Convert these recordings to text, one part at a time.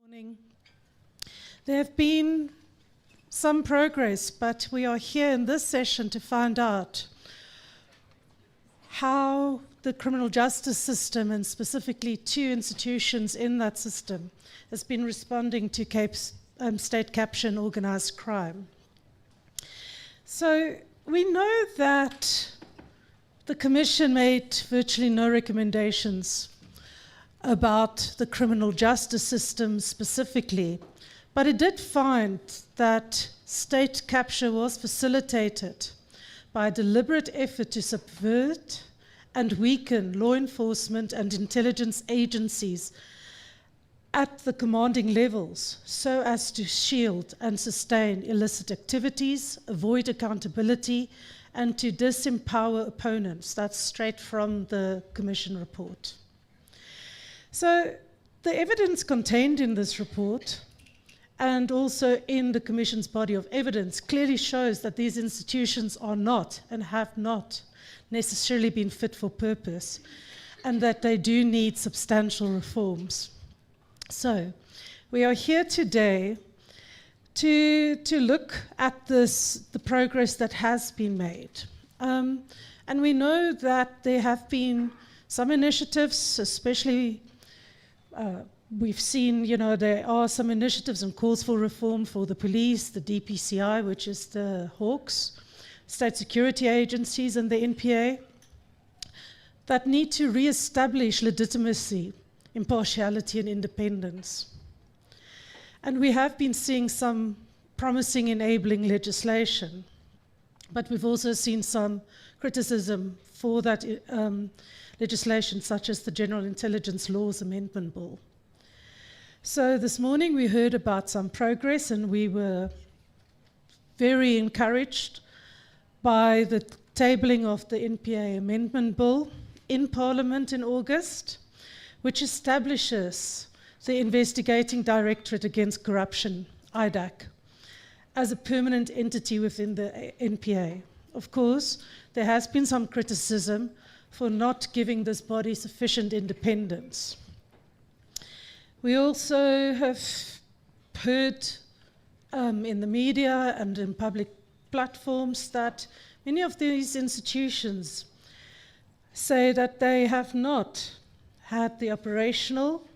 Morning. There have been some progress, but we are here in this session to find out how the criminal justice system, and specifically two institutions in that system, has been responding to state capture and organised crime. So we know that the Commission made virtually no recommendations about the criminal justice system specifically, but it did find that state capture was facilitated by a deliberate effort to subvert and weaken law enforcement and intelligence agencies at the commanding levels so as to shield and sustain illicit activities, avoid accountability, and to disempower opponents. That's straight from the Commission report. So the evidence contained in this report and also in the Commission's body of evidence clearly shows that these institutions are not and have not necessarily been fit for purpose, and that they do need substantial reforms. So we are here today to look at the progress that has been made. And we know that there have been some initiatives, especially we've seen, there are some initiatives and calls for reform for the police, the DPCI, which is the Hawks, state security agencies and the NPA, that need to re-establish legitimacy, impartiality and independence. And we have been seeing some promising enabling legislation, but we've also seen some criticism for that legislation, such as the General Intelligence Laws Amendment Bill. So this morning we heard about some progress, and we were very encouraged by the tabling of the NPA Amendment Bill in Parliament in August, which establishes the Investigating Directorate Against Corruption, IDAC, as a permanent entity within the NPA. Of course, there has been some criticism for not giving this body sufficient independence. We also have heard in the media and in public platforms that many of these institutions say that they have not had the operational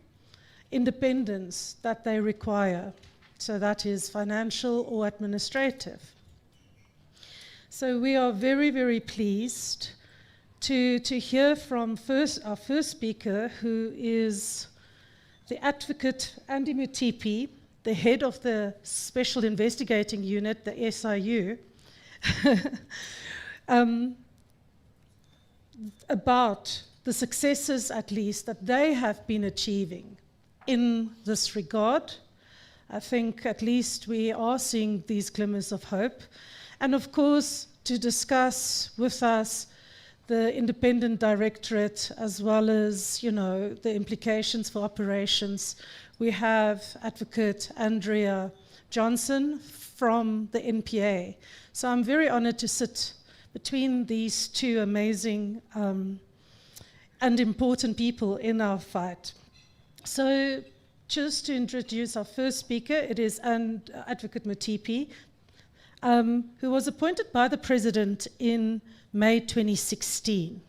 independence that they require. So that is financial or administrative. So we are very, very pleased to hear from our first speaker, who is the advocate Andy Mutipi, the head of the Special Investigating Unit, the SIU, about the successes, at least, that they have been achieving in this regard. I think at least we are seeing these glimmers of hope. And of course, to discuss with us the independent directorate, as well as, the implications for operations, we have Advocate Andrea Johnson from the NPA. So I'm very honored to sit between these two amazing and important people in our fight. So just to introduce our first speaker, it is Advocate Mutipi, who was appointed by the President in May 2016.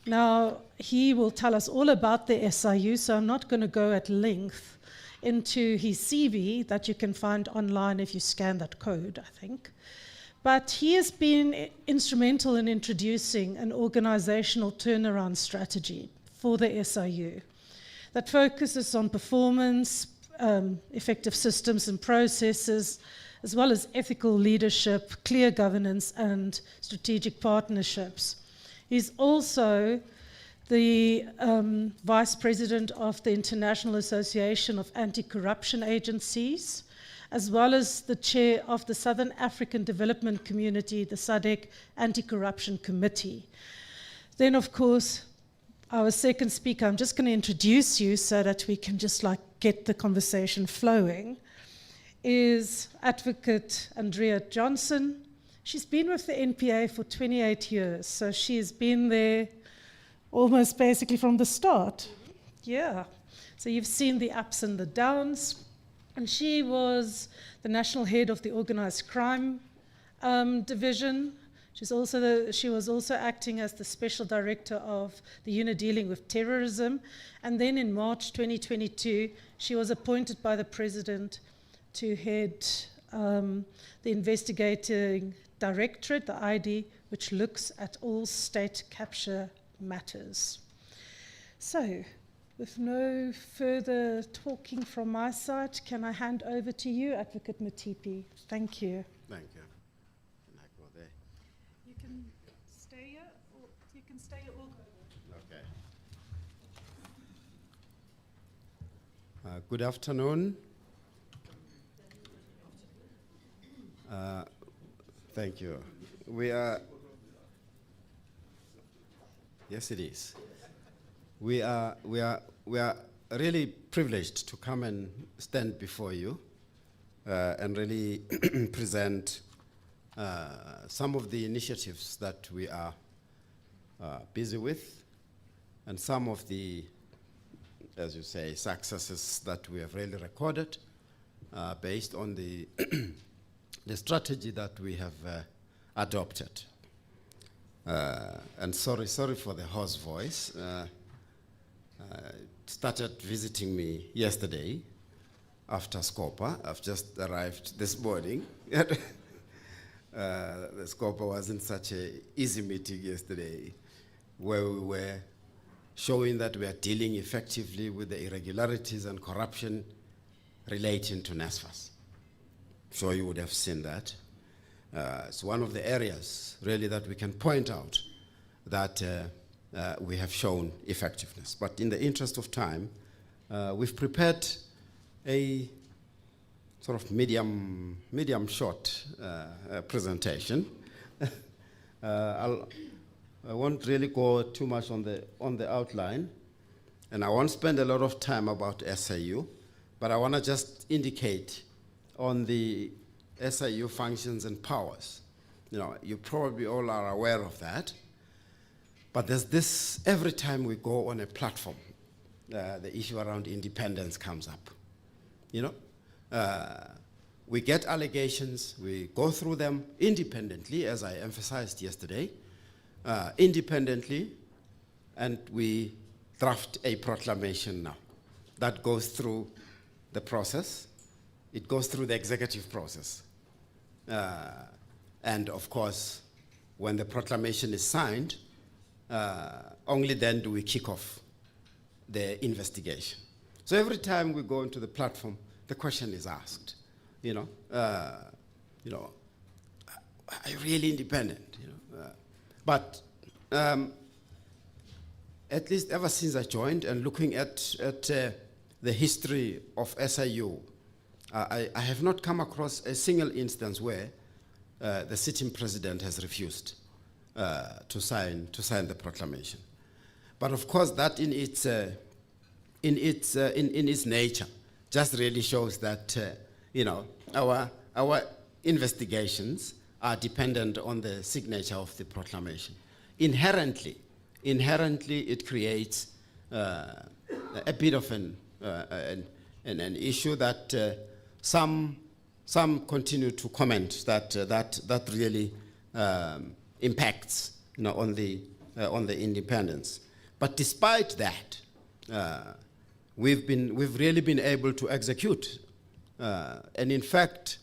Now, he will tell us all about the SIU, so I'm not going to go at length into his CV that you can find online if you scan that code, I think. But he has been instrumental in introducing an organizational turnaround strategy for the SIU that focuses on performance, effective systems and processes, as well as ethical leadership, clear governance, and strategic partnerships. He's also the Vice President of the International Association of Anti-Corruption Agencies, as well as the Chair of the Southern African Development Community, the SADC Anti-Corruption Committee. Then, of course, our second speaker, I'm just going to introduce you so that we can just get the conversation flowing, is Advocate Andrea Johnson. She's been with the NPA for 28 years, so she's been there almost basically from the start. Yeah. So you've seen the ups and the downs. And she was the national head of the organised crime division. She was also acting as the special director of the unit dealing with terrorism. And then in March 2022, she was appointed by the president to head the investigating directorate, the ID, which looks at all state capture matters. So, with no further talking from my side, can I hand over to you, Advocate Matipi? Thank you. Thank you. Can I go there? You can stay here, or you can stay here or go there. Okay. Good afternoon. Thank you. Yes, it is. We are really privileged to come and stand before you and really present some of the initiatives that we are busy with, and some of the, as you say, successes that we have really recorded based on the the strategy that we have adopted. And sorry for the hoarse voice. Started visiting me yesterday after Scopa. I've just arrived this morning. The Scopa wasn't such an easy meeting yesterday, where we were showing that we are dealing effectively with the irregularities and corruption relating to NSFAS. So you would have seen that. It's one of the areas really that we can point out that we have shown effectiveness. But in the interest of time, we've prepared a sort of medium short presentation. I won't really go too much on the outline, and I won't spend a lot of time about SIU, but I want to just indicate on the SIU functions and powers. You know, you probably all are aware of that. But there's this, every time we go on a platform, the issue around independence comes up. You know, we get allegations, we go through them independently, as I emphasized yesterday, independently, and we draft a proclamation now. That goes through the process. It goes through the executive process. And of course, when the proclamation is signed, only then do we kick off the investigation. So every time we go into the platform, the question is asked, you know, are you really independent? You know, but at least ever since I joined and looking at the history of SIU, I have not come across a single instance where the sitting president has refused to sign the proclamation. But of course, that in its nature just really shows that you know, our investigations are dependent on the signature of the proclamation. Inherently, it creates a bit of an issue that some continue to comment that really impacts, you know, on the independence. But despite that, we've really been able to execute, and in fact,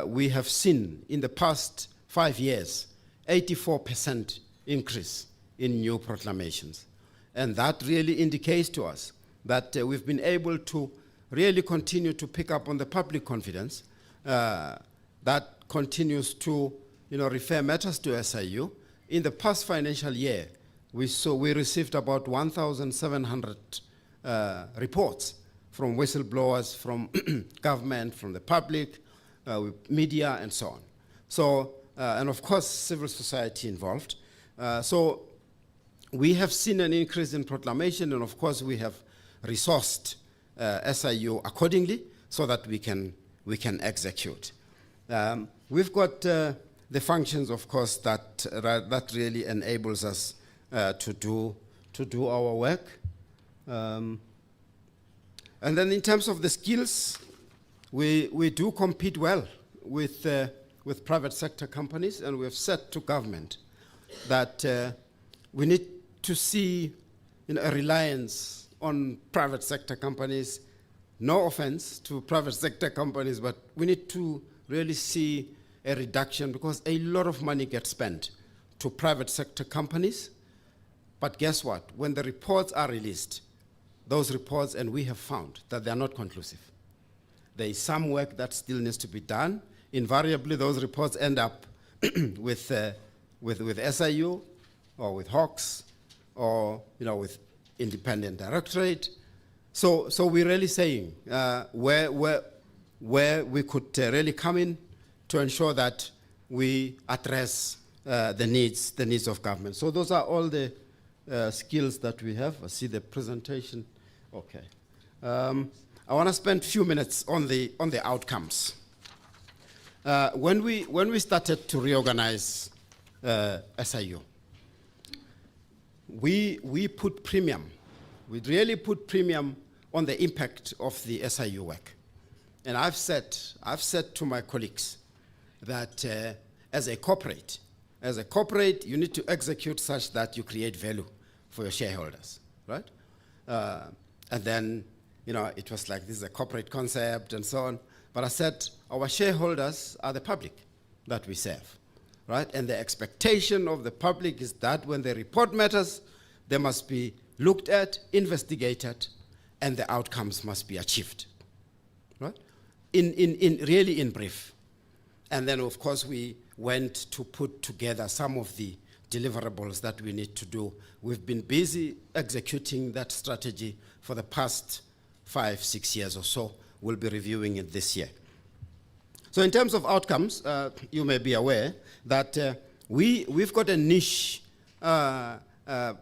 we have seen in the past 5 years 84% increase in new proclamations, and that really indicates to us that we've been able to really continue to pick up on the public confidence that continues to, you know, refer matters to SIU. In the past financial year, we received about 1,700 reports from whistleblowers, from government, from the public, media, and so on. So, and of course, civil society involved. So we have seen an increase in proclamation, and of course, we have resourced SIU accordingly so that we can execute. We've got the functions, of course, that really enables us to do our work. And then in terms of the skills, we do compete well with private sector companies, and we have said to government that we need to see a reliance on private sector companies. No offense to private sector companies, but we need to really see a reduction, because a lot of money gets spent to private sector companies. But guess what? When the reports are released, those reports, and we have found that they are not conclusive. There is some work that still needs to be done. Invariably, those reports end up with SIU or with Hawks or with independent directorate. So we're really saying where we could really come in to ensure that we address the needs of government. So those are all the skills that we have. I see the presentation. Okay. I want to spend a few minutes on the outcomes. When we started to reorganize SIU, we put premium. We really put premium on the impact of the SIU work. And I've said to my colleagues that as a corporate, you need to execute such that you create value for your shareholders, right? And then, it was like, this is a corporate concept and so on. But I said, our shareholders are the public that we serve, right? And the expectation of the public is that when they report matters, they must be looked at, investigated, and the outcomes must be achieved, right? Really in brief. And then, of course, we went to put together some of the deliverables that we need to do. We've been busy executing that strategy for the past 5-6 years or so. We'll be reviewing it this year. So in terms of outcomes, you may be aware that we've got a niche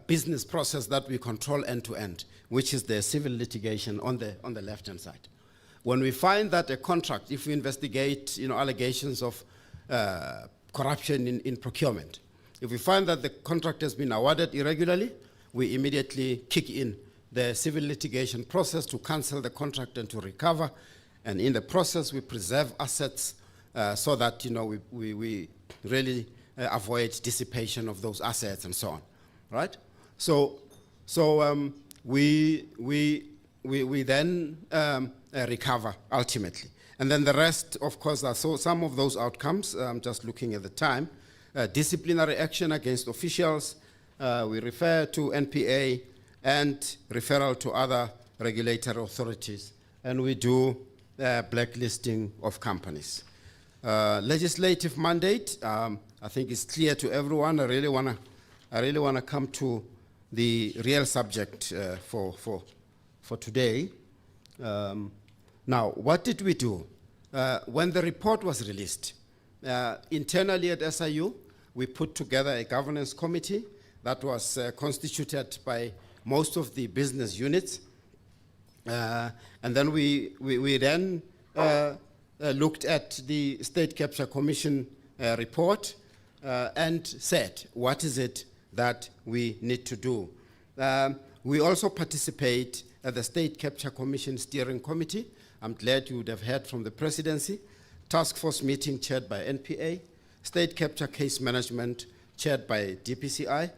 business process that we control end to end, which is the civil litigation on the left-hand side. When we find that a contract, if we investigate allegations of corruption in procurement, if we find that the contract has been awarded irregularly, we immediately kick in the civil litigation process to cancel the contract and to recover. And in the process, we preserve assets so that we really avoid dissipation of those assets and so on, right? So we then recover ultimately. And then the rest, of course, are some of those outcomes. I'm just looking at the time. Disciplinary action against officials. We refer to NPA and referral to other regulatory authorities. And we do blacklisting of companies. Legislative mandate, I think it's clear to everyone. I really want to come to the real subject for today. Now, what did we do? When the report was released, internally at SIU, we put together a governance committee that was constituted by most of the business units. And then we then looked at the State Capture Commission report and said, what is it that we need to do? We also participate at the State Capture Commission Steering Committee. I'm glad you would have heard from the presidency. Task force meeting chaired by NPA. State Capture Case Management chaired by DPCI.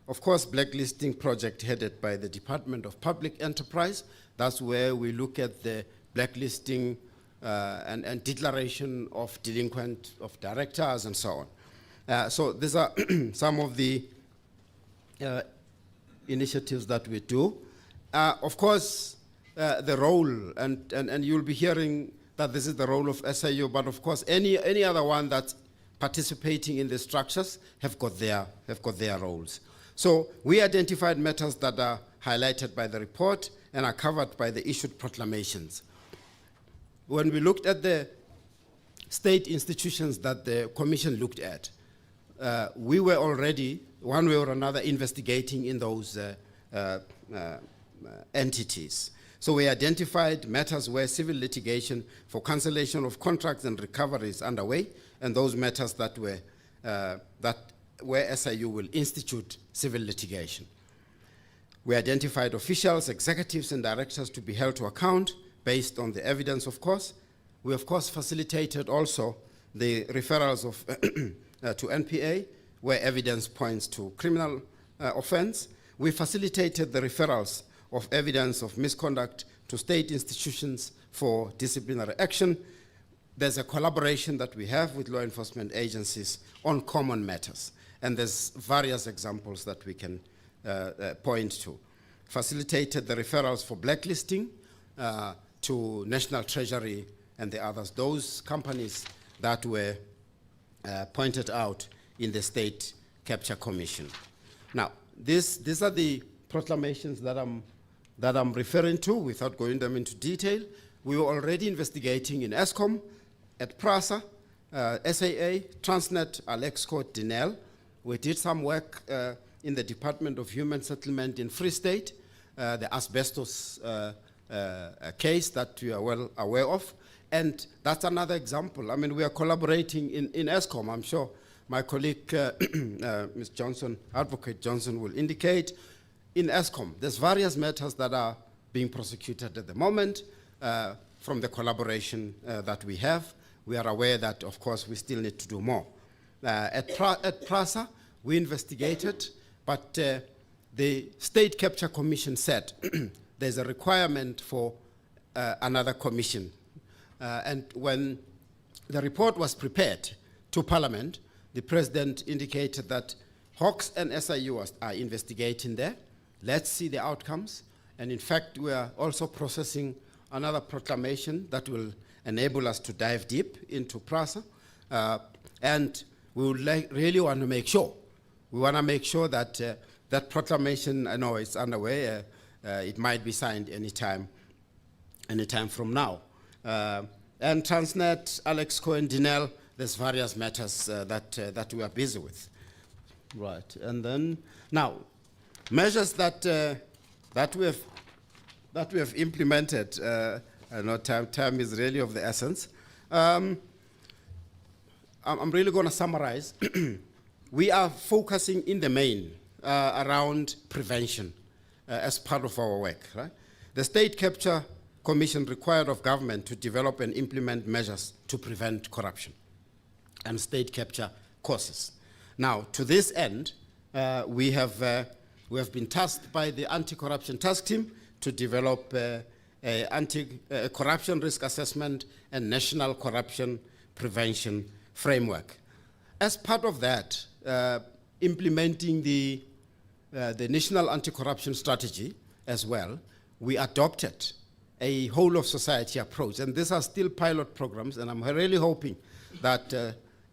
Of course, blacklisting project headed by the Department of Public Enterprise. That's where we look at the blacklisting and declaration of delinquent of directors and so on. So these are some of the initiatives that we do. Of course, the role, and you'll be hearing that this is the role of SIU, but of course, any other one that's participating in the structures have got their roles. So we identified matters that are highlighted by the report and are covered by the issued proclamations. When we looked at the state institutions that the commission looked at, we were already, one way or another, investigating in those entities. So we identified matters where civil litigation for cancellation of contracts and recovery is underway, and those matters that were where SIU will institute civil litigation. We identified officials, executives, and directors to be held to account based on the evidence, of course. We, of course, facilitated also the referrals of to NPA, where evidence points to criminal offense. We facilitated the referrals of evidence of misconduct to state institutions for disciplinary action. There's a collaboration that we have with law enforcement agencies on common matters, and there's various examples that we can point to. Facilitated the referrals for blacklisting to National Treasury and the others, those companies that were pointed out in the State Capture Commission. Now, these are the proclamations that I'm referring to without going them into detail. We were already investigating in ESCOM, at PRASA, SAA, Transnet, Alexco, Dinel. We did some work in the Department of Human Settlement in Free State, the asbestos case that you are well aware of. And that's another example. I mean, we are collaborating in ESCOM. I'm sure my colleague, Ms. Johnson, Advocate Johnson, will indicate. In ESCOM, there's various matters that are being prosecuted at the moment from the collaboration that we have. We are aware that, of course, we still need to do more. At PRASA, we investigated, but the State Capture Commission said there's a requirement for another commission. And when the report was prepared to Parliament, the President indicated that Hawks and SIU are investigating there. Let's see the outcomes. And in fact, we are also processing another proclamation that will enable us to dive deep into PRASA. And we would really want to make sure. We want to make sure that that proclamation, I know it's underway, it might be signed anytime from now. And Transnet, Alexco, and Dinel, there's various matters that we are busy with. Right, and then, now, measures that we have implemented, I know time is really of the essence. I'm really going to summarize. We are focusing in the main around prevention as part of our work. Right? The State Capture Commission required of government to develop and implement measures to prevent corruption and state capture causes. Now, to this end, we have been tasked by the Anti-Corruption Task Team to develop a anti-corruption risk assessment and national corruption prevention framework. As part of that, implementing the National Anti-Corruption Strategy as well, we adopted a whole-of-society approach. And these are still pilot programs, and I'm really hoping that,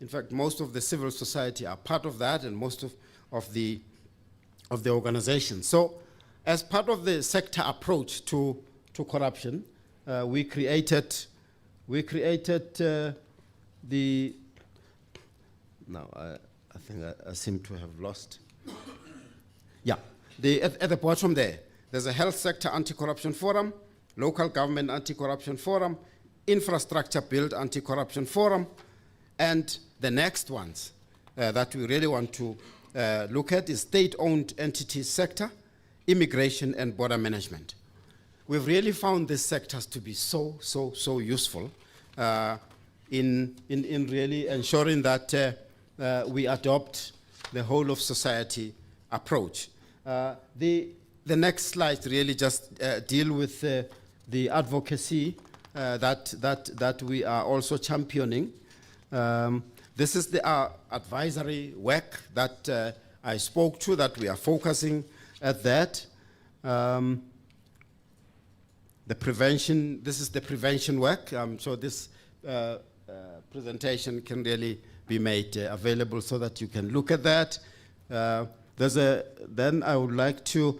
in fact, most of the civil society are part of that, and most of the organizations. So, as part of the sector approach to corruption, we created the. Now I think I seem to have lost. Yeah, at the bottom there's a health sector anti-corruption forum, local government anti-corruption forum, infrastructure build anti-corruption forum, and the next ones that we really want to look at is state-owned entities sector, immigration and border management. We've really found these sectors to be so useful in really ensuring that we adopt the whole of society approach. The next slide really just deal with the advocacy that we are also championing. This is the advisory work that I spoke to, that we are focusing at that. The prevention, this is the prevention work. So this presentation can really be made available so that you can look at that. Then I would like to,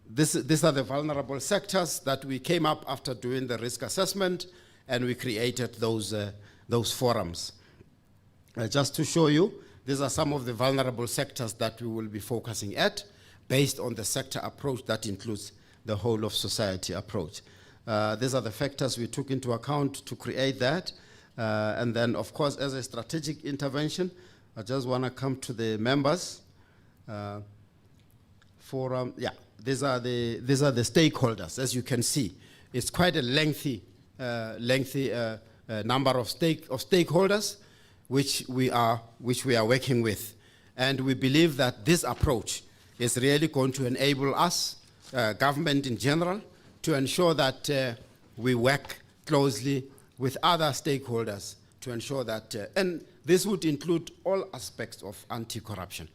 these are the vulnerable sectors that we came up after doing the risk assessment, and we created those forums. Just to show you, these are some of the vulnerable sectors that we will be focusing at, based on the sector approach that includes the whole of society approach. These are the factors we took into account to create that. And then, of course, as a strategic intervention, I just want to come to the members forum. Yeah, these are the stakeholders. As you can see, it's quite a lengthy number of stakeholders, which we are working with, and we believe that this approach is really going to enable us, government in general, to ensure that we work closely with other stakeholders to ensure that, and this would include all aspects of anti-corruption.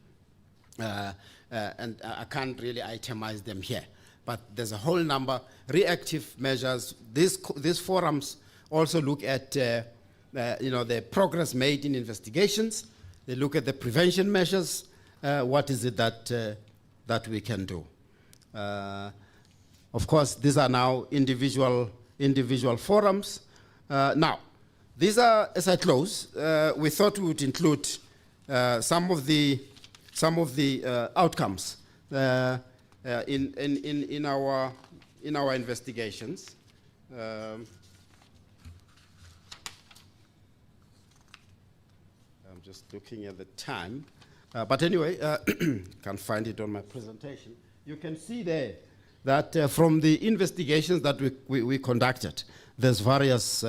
And I can't really itemize them here, but there's a whole number reactive measures. These forums also look at the progress made in investigations. They look at the prevention measures. What is it that we can do? Of course, these are now individual forums. Now, these are, as I close, we thought we would include some of the outcomes in our investigations. I'm just looking at the time, but anyway, can't find it on my presentation. You can see there that from the investigations that we conducted, there's various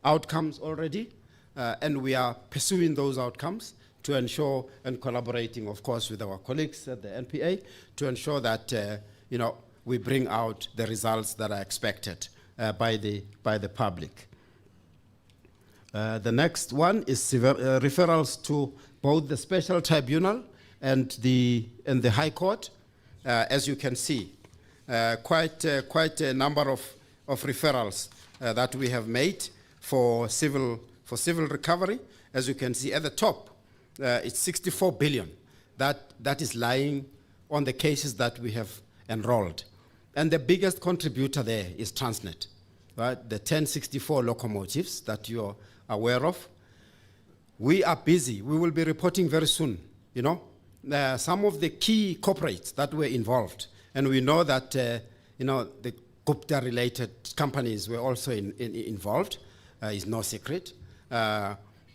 outcomes already, and we are pursuing those outcomes to ensure, and collaborating, of course, with our colleagues at the NPA, to ensure that we bring out the results that are expected by the public. The next one is referrals to both the Special Tribunal and the High Court. As you can see, quite a number of referrals that we have made for civil recovery. As you can see at the top, it's 64 billion that is lying on the cases that we have enrolled. And the biggest contributor there is Transnet, right? The 1064 locomotives that you're aware of. We are busy. We will be reporting very soon, some of the key corporates that were involved. And we know that, the Gupta-related companies were also involved. Is no secret.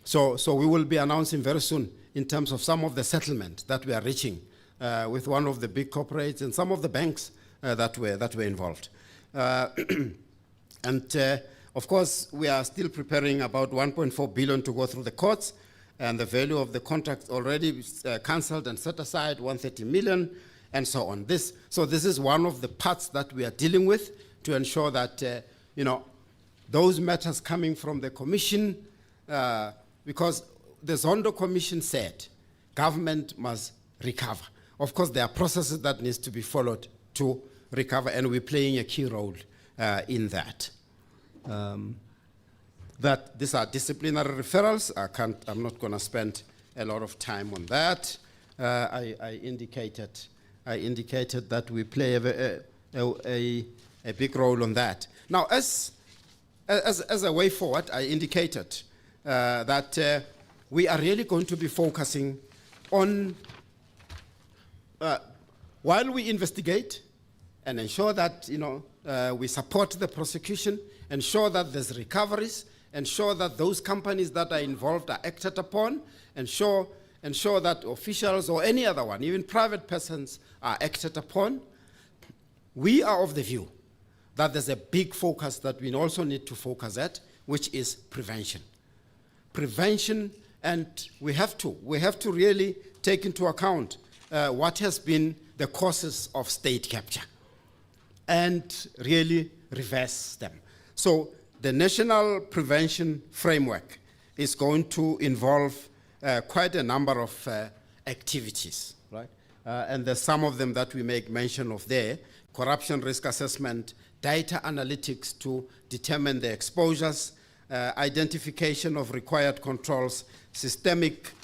So we will be announcing very soon in terms of some of the settlement that we are reaching with one of the big corporates and some of the banks that were involved. And of course, we are still preparing about 1.4 billion to go through the courts, and the value of the contract already cancelled and set aside 130 million, and so on. So this is one of the parts that we are dealing with to ensure that those matters coming from the Commission, because the Zondo Commission said government must recover. Of course, there are processes that need to be followed to recover, and we're playing a key role in that. That these are disciplinary referrals. I'm not going to spend a lot of time on that. I indicated that we play a big role on that. Now, as a way forward, I indicated that we are really going to be focusing on, while we investigate and ensure that we support the prosecution, ensure that there's recoveries, ensure that those companies that are involved are acted upon, ensure that officials or any other one, even private persons, are acted upon. We are of the view that there's a big focus that we also need to focus at, which is prevention. Prevention, and we have to really take into account what has been the causes of state capture and really reverse them. So the National Prevention Framework is going to involve quite a number of activities, right? And there's some of them that we make mention of there: corruption risk assessment, data analytics to determine the exposures, identification of required controls, systemic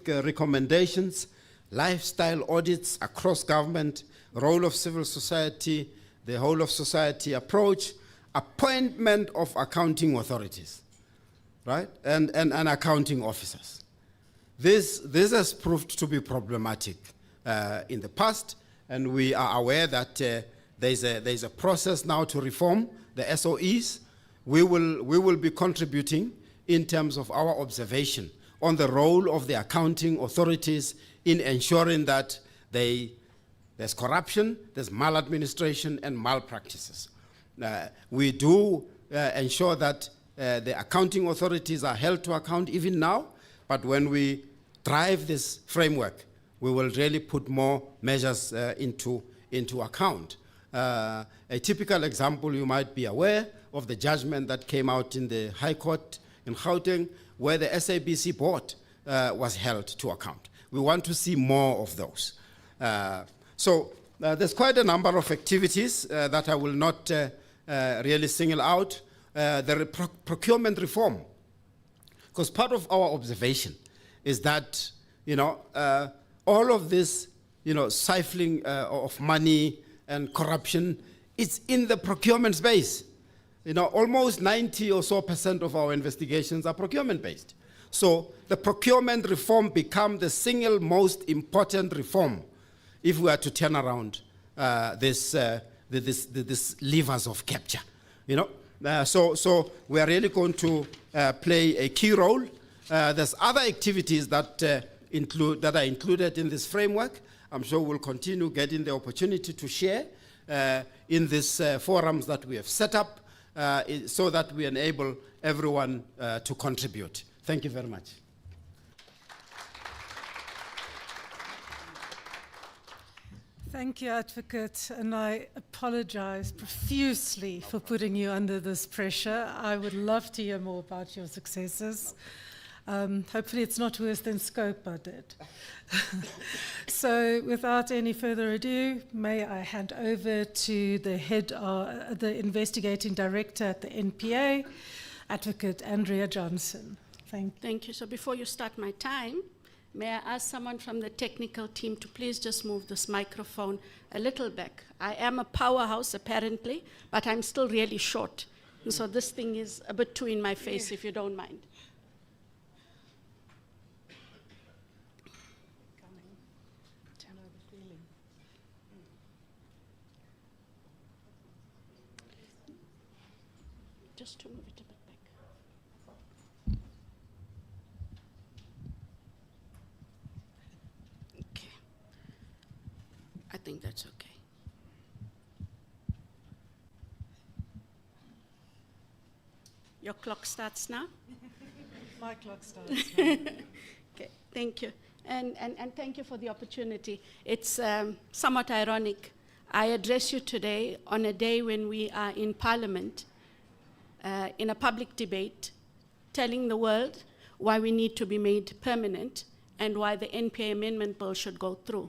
recommendations, lifestyle audits across government, role of civil society, the whole of society approach, appointment of accounting authorities, right, and accounting officers. This has proved to be problematic in the past, and we are aware that there's a process now to reform the SOEs. We will be contributing in terms of our observation on the role of the accounting authorities in ensuring that they There's corruption, there's maladministration, and malpractices. We do ensure that the accounting authorities are held to account even now, but when we drive this framework, we will really put more measures into account. A typical example, you might be aware of the judgment that came out in the High Court in Gauteng, where the SABC board was held to account. We want to see more of those. So there's quite a number of activities that I will not really single out. The procurement reform, because part of our observation is that, all of this, siphoning of money and corruption is in the procurement space. Almost 90% or so of our investigations are procurement based. So the procurement reform become the single most important reform if we are to turn around this levers of capture. So we are really going to play a key role. There's other activities that are included in this framework. I'm sure we'll continue getting the opportunity to share in these forums that we have set up so that we enable everyone to contribute. Thank you very much. Thank you, Advocate, and I apologize profusely for putting you under this pressure. I would love to hear more about your successes. Hopefully it's not worse than Scope I did. So without any further ado, may I hand over to the head, the investigating director at the NPA, Advocate Andrea Johnson. Thank you. So before you start my time, may I ask someone from the technical team to please just move this microphone a little back. I am a powerhouse, apparently, but I'm still really short. And so this thing is a bit too in my face, if you don't mind. Just to move it a bit back. Okay. I think that's okay. Your clock starts now? My clock starts now. Okay, thank you. And thank you for the opportunity. It's somewhat ironic. I address you today on a day when we are in Parliament, in a public debate, telling the world why we need to be made permanent and why the NPA Amendment Bill should go through.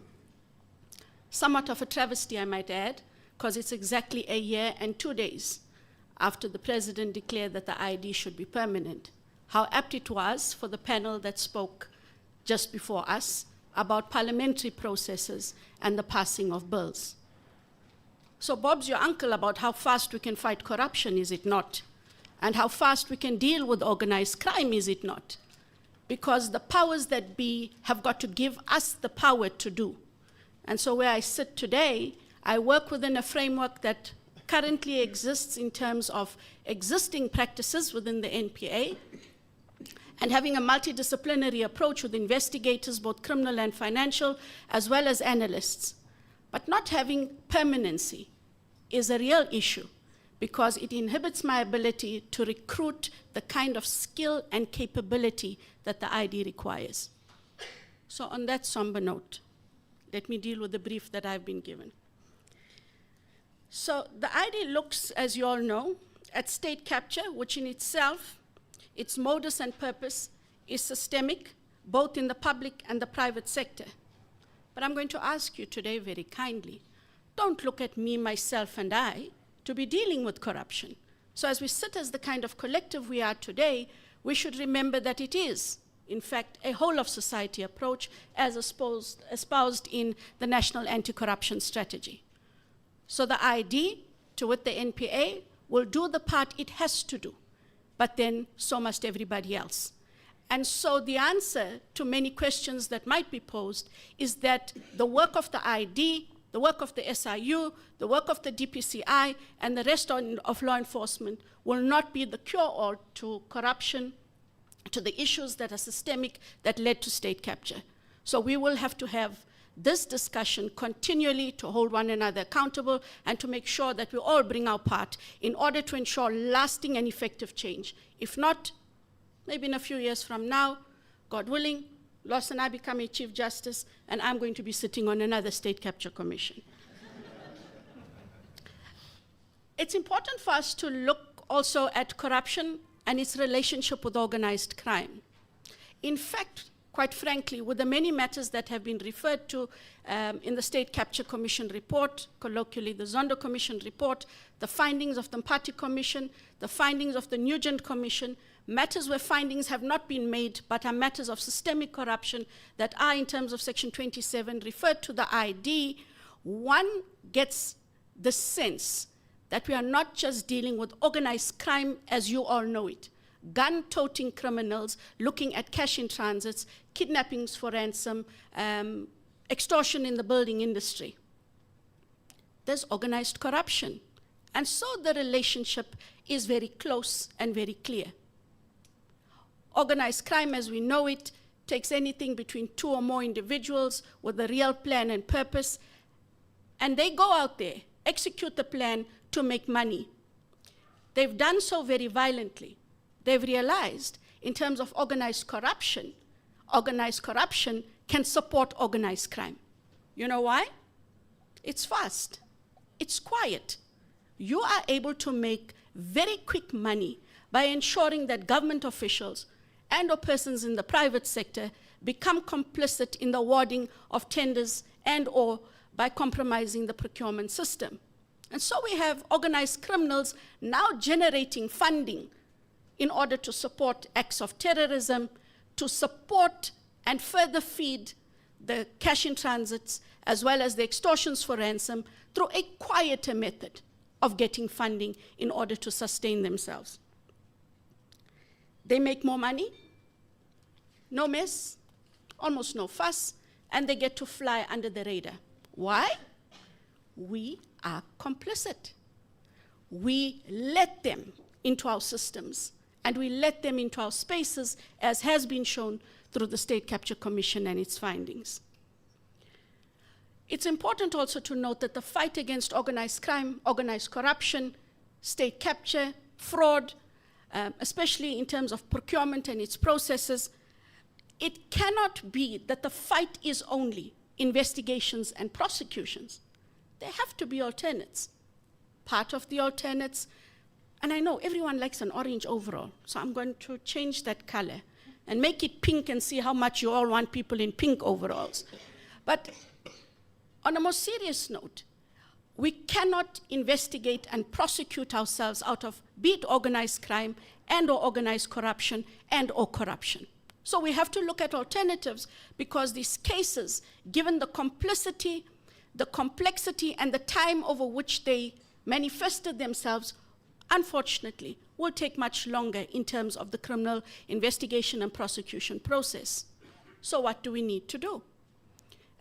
Somewhat of a travesty, I might add, because it's exactly a year and 2 days after the President declared that the ID should be permanent. How apt it was for the panel that spoke just before us about parliamentary processes and the passing of bills. So Bob's your uncle about how fast we can fight corruption, is it not? And how fast we can deal with organized crime, is it not? Because the powers that be have got to give us the power to do. And so where I sit today, I work within a framework that currently exists in terms of existing practices within the NPA, and having a multidisciplinary approach with investigators, both criminal and financial, as well as analysts. But not having permanency is a real issue, because it inhibits my ability to recruit the kind of skill and capability that the ID requires. So on that somber note, let me deal with the brief that I've been given. So the ID looks, as you all know, at state capture, which in itself, its modus and purpose is systemic, both in the public and the private sector. But I'm going to ask you today very kindly, don't look at me, myself, and I to be dealing with corruption. So as we sit as the kind of collective we are today, we should remember that it is, in fact, a whole of society approach as espoused in the National Anti-Corruption Strategy. So the ID, to wit the NPA, will do the part it has to do, but then so must everybody else. And so the answer to many questions that might be posed is that the work of the ID, the work of the SIU, the work of the DPCI, and the rest of law enforcement will not be the cure-all to corruption, to the issues that are systemic that led to state capture. So we will have to have this discussion continually, to hold one another accountable, and to make sure that we all bring our part in order to ensure lasting and effective change. If not, maybe in a few years from now, God willing, Loss and I become a Chief Justice, and I'm going to be sitting on another State Capture Commission. It's important for us to look also at corruption and its relationship with organized crime. In fact, quite frankly, with the many matters that have been referred to in the State Capture Commission report, colloquially the Zondo Commission report, the findings of the Mpati Commission, the findings of the Nugent Commission, matters where findings have not been made but are matters of systemic corruption that are, in terms of Section 27, referred to the ID, one gets the sense that we are not just dealing with organized crime as you all know it. Gun-toting criminals looking at cash in transits, kidnappings for ransom, extortion in the building industry. There's organized corruption. And so the relationship is very close and very clear. Organized crime, as we know it, takes anything between 2 or more individuals with a real plan and purpose, and they go out there, execute the plan to make money. They've done so very violently. They've realized, in terms of organized corruption can support organized crime. You know why? It's fast. It's quiet. You are able to make very quick money by ensuring that government officials and/or persons in the private sector become complicit in the awarding of tenders and/or by compromising the procurement system. And so we have organized criminals now generating funding in order to support acts of terrorism, to support and further feed the cash in transits, as well as the extortions for ransom, through a quieter method of getting funding in order to sustain themselves. They make more money, no mess, almost no fuss, and they get to fly under the radar. Why? We are complicit. We let them into our systems, and we let them into our spaces, as has been shown through the State Capture Commission and its findings. It's important also to note that the fight against organized crime, organized corruption, state capture, fraud, especially in terms of procurement and its processes, it cannot be that the fight is only investigations and prosecutions. There have to be alternates. Part of the alternates, and I know everyone likes an orange overall, so I'm going to change that color and make it pink and see how much you all want people in pink overalls. But on a more serious note, we cannot investigate and prosecute ourselves out of be it organized crime and/or organized corruption and/or corruption. So we have to look at alternatives, because these cases, given the complicity, the complexity, and the time over which they manifested themselves, unfortunately, will take much longer in terms of the criminal investigation and prosecution process. So what do we need to do?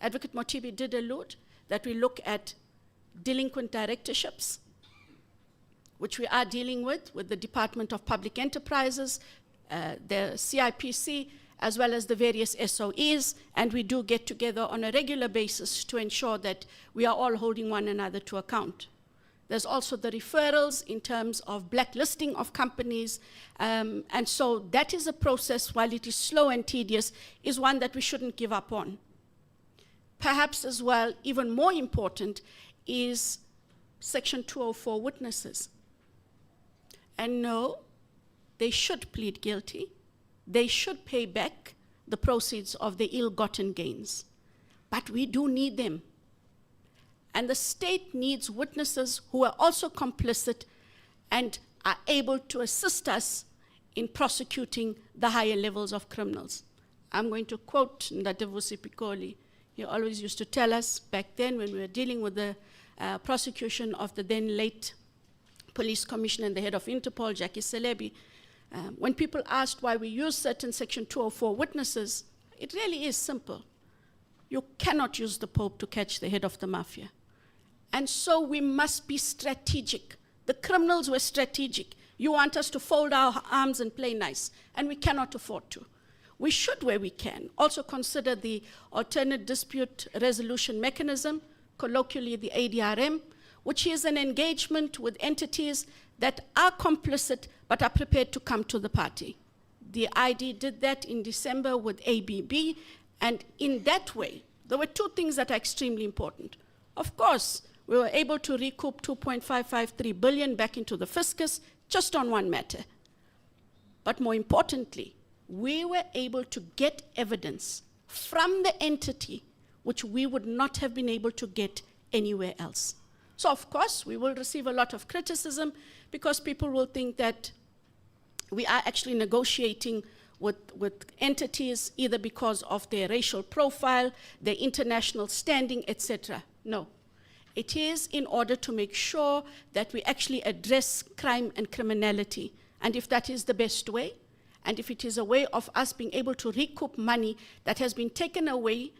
Advocate Motibi did allude that we look at delinquent directorships, which we are dealing with the Department of Public Enterprises, the CIPC, as well as the various SOEs, and we do get together on a regular basis to ensure that we are all holding one another to account. There's also the referrals in terms of blacklisting of companies, and so that is a process, while it is slow and tedious, is one that we shouldn't give up on. Perhaps as well, even more important, is Section 204 witnesses. And no, they should plead guilty. They should pay back the proceeds of the ill-gotten gains. But we do need them. And the state needs witnesses who are also complicit and are able to assist us in prosecuting the higher levels of criminals. I'm going to quote Ndatevusi Pikoli. He always used to tell us back then, when we were dealing with the prosecution of the then late police commissioner and the head of Interpol, Jackie Celebi, when people asked why we use certain Section 204 witnesses, it really is simple. You cannot use the Pope to catch the head of the mafia. And so we must be strategic. The criminals were strategic. You want us to fold our arms and play nice, and we cannot afford to. we should, where we can, also consider the alternate dispute resolution mechanism, colloquially the ADRM, which is an engagement with entities that are complicit but are prepared to come to the party. The ID did that in December with ABB, and in that way, there were two things that are extremely important. Of course, we were able to recoup 2.553 billion back into the fiscus just on one matter. But more importantly, we were able to get evidence from the entity which we would not have been able to get anywhere else. So of course, we will receive a lot of criticism because people will think that we are actually negotiating with entities either because of their racial profile, their international standing, etc. No. It is in order to make sure that we actually address crime and criminality. And if that is the best way, and if it is a way of us being able to recoup money that has been taken away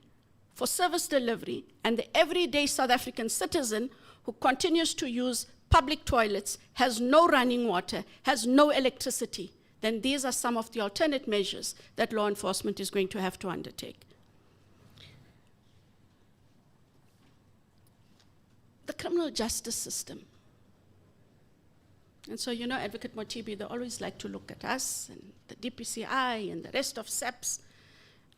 for service delivery, and the everyday South African citizen who continues to use public toilets, has no running water, has no electricity, then these are some of the alternate measures that law enforcement is going to have to undertake. The criminal justice system. And so, you know, Advocate Motibi, they always like to look at us and the DPCI and the rest of SAPS.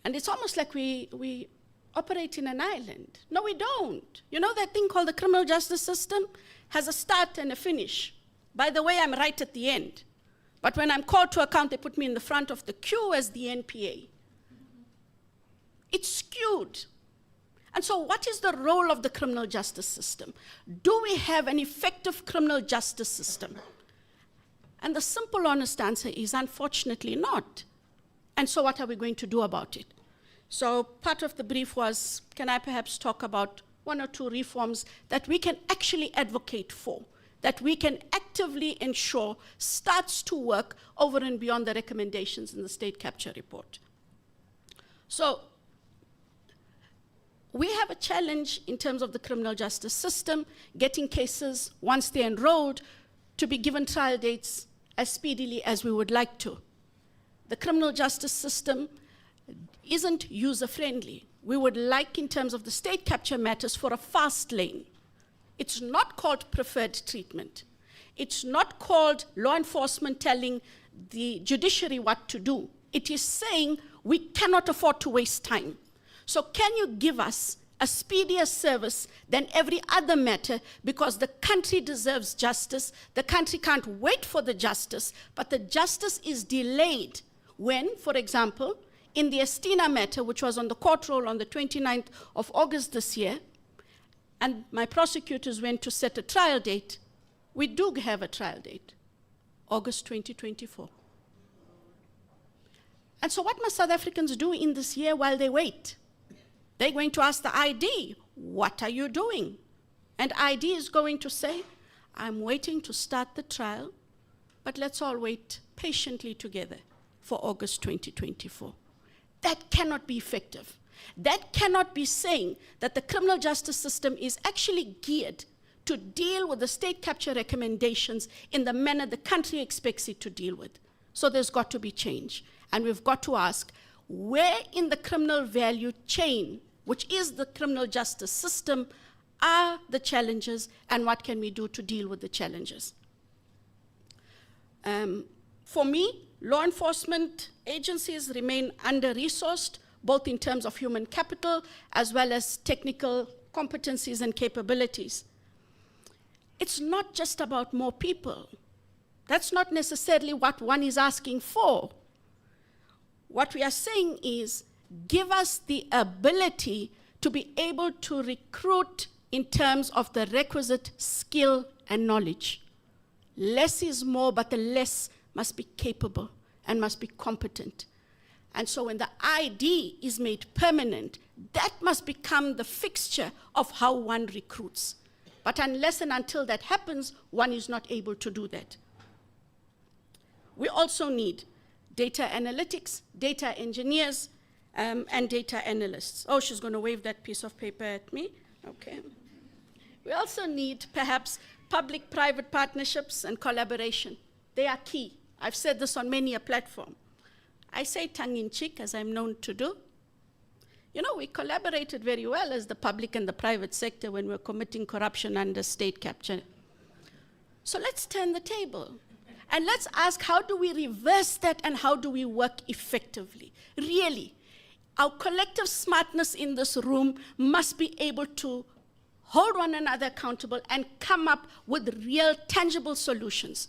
And it's almost like we operate in an island. No, we don't. You know that thing called the criminal justice system has a start and a finish. By the way, I'm right at the end. But when I'm called to account, they put me in the front of the queue as the NPA. It's skewed. And so what is the role of the criminal justice system? Do we have an effective criminal justice system? And the simple, honest answer is unfortunately not. And so what are we going to do about it? So part of the brief was, can I perhaps talk about one or two reforms that we can actually advocate for, that we can actively ensure starts to work over and beyond the recommendations in the state capture report. So we have a challenge in terms of the criminal justice system, getting cases, once they're enrolled, to be given trial dates as speedily as we would like to. The criminal justice system isn't user-friendly. We would like, in terms of the state capture matters, for a fast lane. It's not called preferred treatment. It's not called law enforcement telling the judiciary what to do. It is saying we cannot afford to waste time. So can you give us a speedier service than every other matter, because the country deserves justice. The country can't wait for the justice, but the justice is delayed when, for example, in the Estina matter, which was on the court roll on the 29th of August this year, and my prosecutors went to set a trial date, we do have a trial date, August 2024. And so what must South Africans do in this year while they wait? They're going to ask the ID, what are you doing? And ID is going to say, I'm waiting to start the trial, but let's all wait patiently together for August 2024. That cannot be effective. That cannot be saying that the criminal justice system is actually geared to deal with the state capture recommendations in the manner the country expects it to deal with. So there's got to be change. And we've got to ask, where in the criminal value chain, which is the criminal justice system, are the challenges, and what can we do to deal with the challenges? For me, law enforcement agencies remain under-resourced, both in terms of human capital as well as technical competencies and capabilities. It's not just about more people. That's not necessarily what one is asking for. What we are saying is, give us the ability to be able to recruit in terms of the requisite skill and knowledge. Less is more, but the less must be capable and must be competent. And so when the ID is made permanent, that must become the fixture of how one recruits. But unless and until that happens, one is not able to do that. We also need data analytics, data engineers, and data analysts. Oh, she's going to wave that piece of paper at me. Okay. We also need, perhaps, public-private partnerships and collaboration. They are key. I've said this on many a platform. I say tongue in cheek, as I'm known to do. You know, we collaborated very well as the public and the private sector when we were committing corruption under state capture. So let's turn the table. And let's ask, how do we reverse that and how do we work effectively? Really, our collective smartness in this room must be able to hold one another accountable and come up with real, tangible solutions.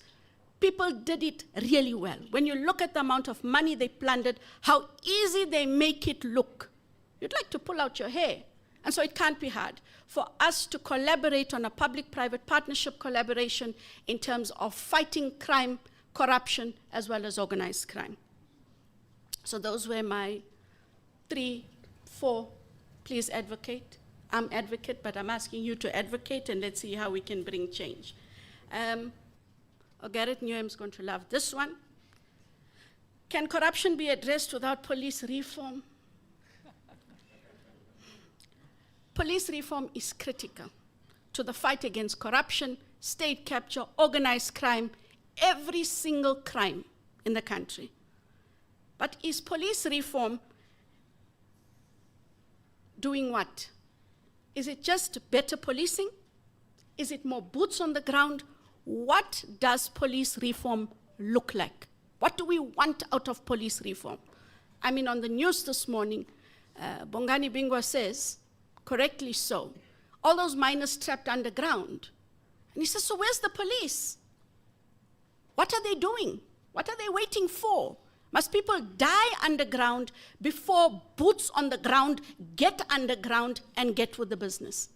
People did it really well. When you look at the amount of money they plundered, how easy they make it look, you'd like to pull out your hair. And so it can't be hard for us to collaborate on a public-private partnership collaboration in terms of fighting crime, corruption, as well as organized crime. So those were my 3, 4, please advocate. I'm advocate, but I'm asking you to advocate, and let's see how we can bring change. Garrett Newham's going to love this one. Can corruption be addressed without police reform? Police reform is critical to the fight against corruption, state capture, organized crime, every single crime in the country. But is police reform doing what? Is it just better policing? Is it more boots on the ground? What does police reform look like? What do we want out of police reform? I mean, on the news this morning, Bongani Bingwa says, correctly so, all those miners trapped underground. And he says, so where's the police? What are they doing? What are they waiting for? Must people die underground before boots on the ground get underground and get with the business?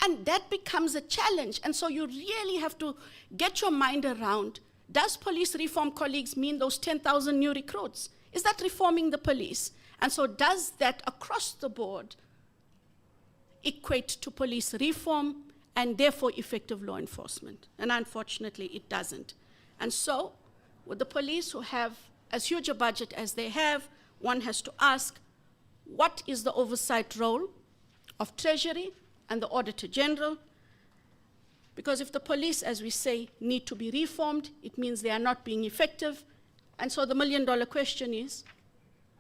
And that becomes a challenge. And so you really have to get your mind around, does police reform, colleagues, mean those 10,000 new recruits? Is that reforming the police? And so does that across the board equate to police reform and therefore effective law enforcement? And unfortunately, it doesn't. And so with the police who have as huge a budget as they have, one has to ask, what is the oversight role of Treasury and the Auditor General? Because if the police, as we say, need to be reformed, it means they are not being effective. And so the million-dollar question is,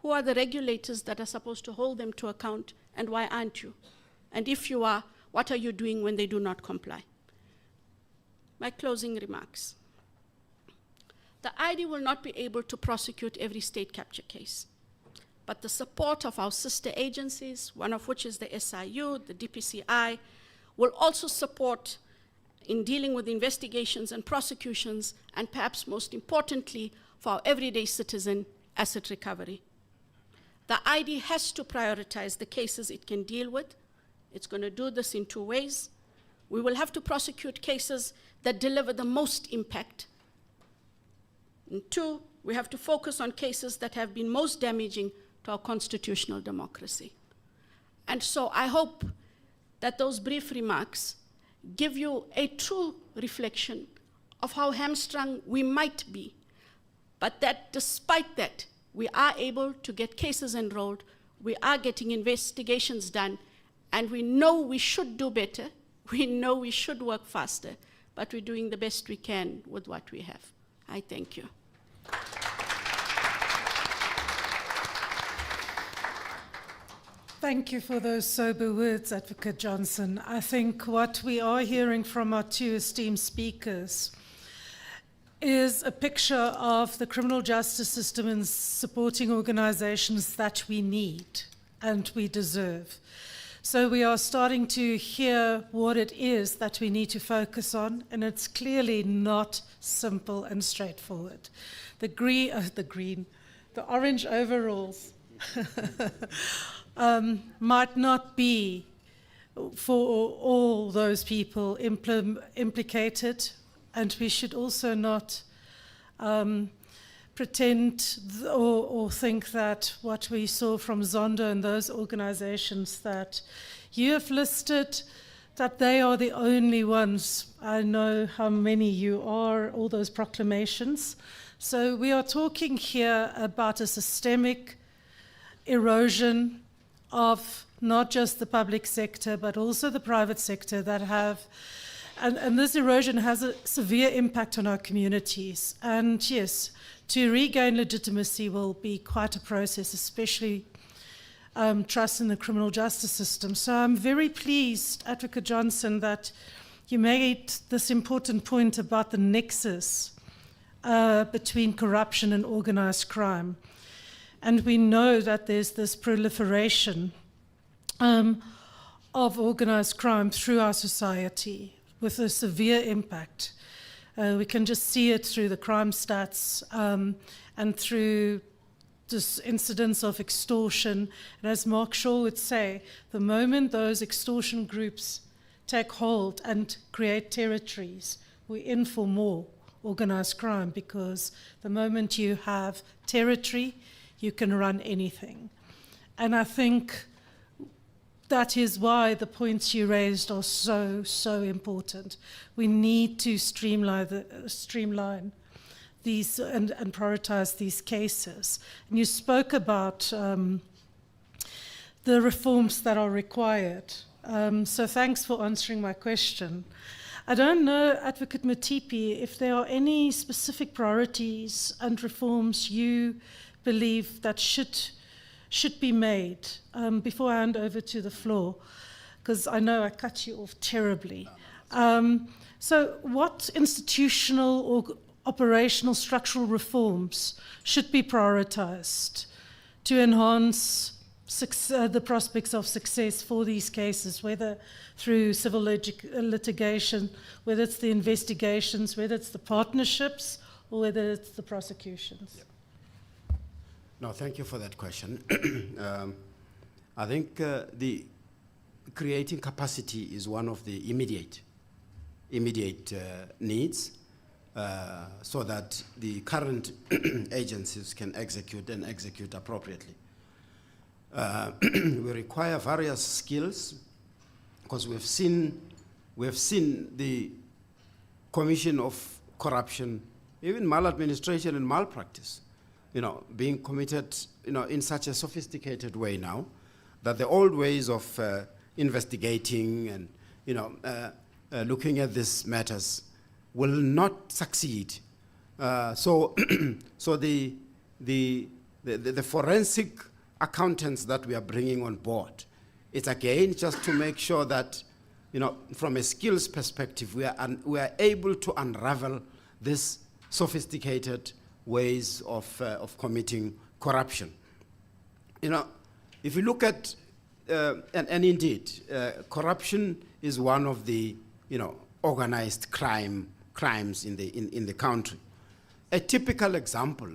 who are the regulators that are supposed to hold them to account, and why aren't you? And if you are, what are you doing when they do not comply? My closing remarks. The ID will not be able to prosecute every state capture case, but the support of our sister agencies, one of which is the SIU, the DPCI, will also support in dealing with investigations and prosecutions, and perhaps most importantly, for our everyday citizen, asset recovery. The ID has to prioritize the cases it can deal with. It's going to do this in 2 ways. We will have to prosecute cases that deliver the most impact. And 2, we have to focus on cases that have been most damaging to our constitutional democracy. And so I hope that those brief remarks give you a true reflection of how hamstrung we might be, but that despite that, we are able to get cases enrolled, we are getting investigations done, and we know we should do better, we know we should work faster, but we're doing the best we can with what we have. I thank you. Thank you for those sober words, Advocate Johnson. I think what we are hearing from our 2 esteemed speakers is a picture of the criminal justice system and supporting organizations that we need and we deserve. So we are starting to hear what it is that we need to focus on, and it's clearly not simple and straightforward. The orange overalls might not be for all those people implicated, and we should also not pretend or think that what we saw from Zondo and those organizations that you have listed, that they are the only ones. I know how many you are, all those proclamations. So we are talking here about a systemic erosion of not just the public sector, but also the private sector that have, and this erosion has a severe impact on our communities. And yes, to regain legitimacy will be quite a process, especially trust in the criminal justice system. So I'm very pleased, Advocate Johnson, that you made this important point about the nexus between corruption and organized crime. And we know that there's this proliferation of organized crime through our society with a severe impact. We can just see it through the crime stats and through this incidents of extortion. And as Mark Shaw would say, the moment those extortion groups take hold and create territories, we're in for more organized crime, because the moment you have territory, you can run anything. And I think that is why the points you raised are so, so important. We need to streamline these and prioritize these cases. And you spoke about the reforms that are required. So thanks for answering my question. I don't know, Advocate Matipi, if there are any specific priorities and reforms you believe that should be made before I hand over to the floor, because I know I cut you off terribly. So what institutional or operational structural reforms should be prioritized to enhance the prospects of success for these cases, whether through civil litigation, whether it's the investigations, whether it's the partnerships, or whether it's the prosecutions? Yep. No, thank you for that question. I think the creating capacity is one of the immediate needs, so that the current agencies can execute and execute appropriately. We require various skills, because we've seen the commission of corruption, even maladministration and malpractice, being committed, in such a sophisticated way now, that the old ways of investigating and, looking at these matters will not succeed. So the forensic accountants that we are bringing on board, it's again just to make sure that, from a skills perspective, we are able to unravel this sophisticated ways of committing corruption. If you look at, and indeed, corruption is one of the, organized crimes in the country. A typical example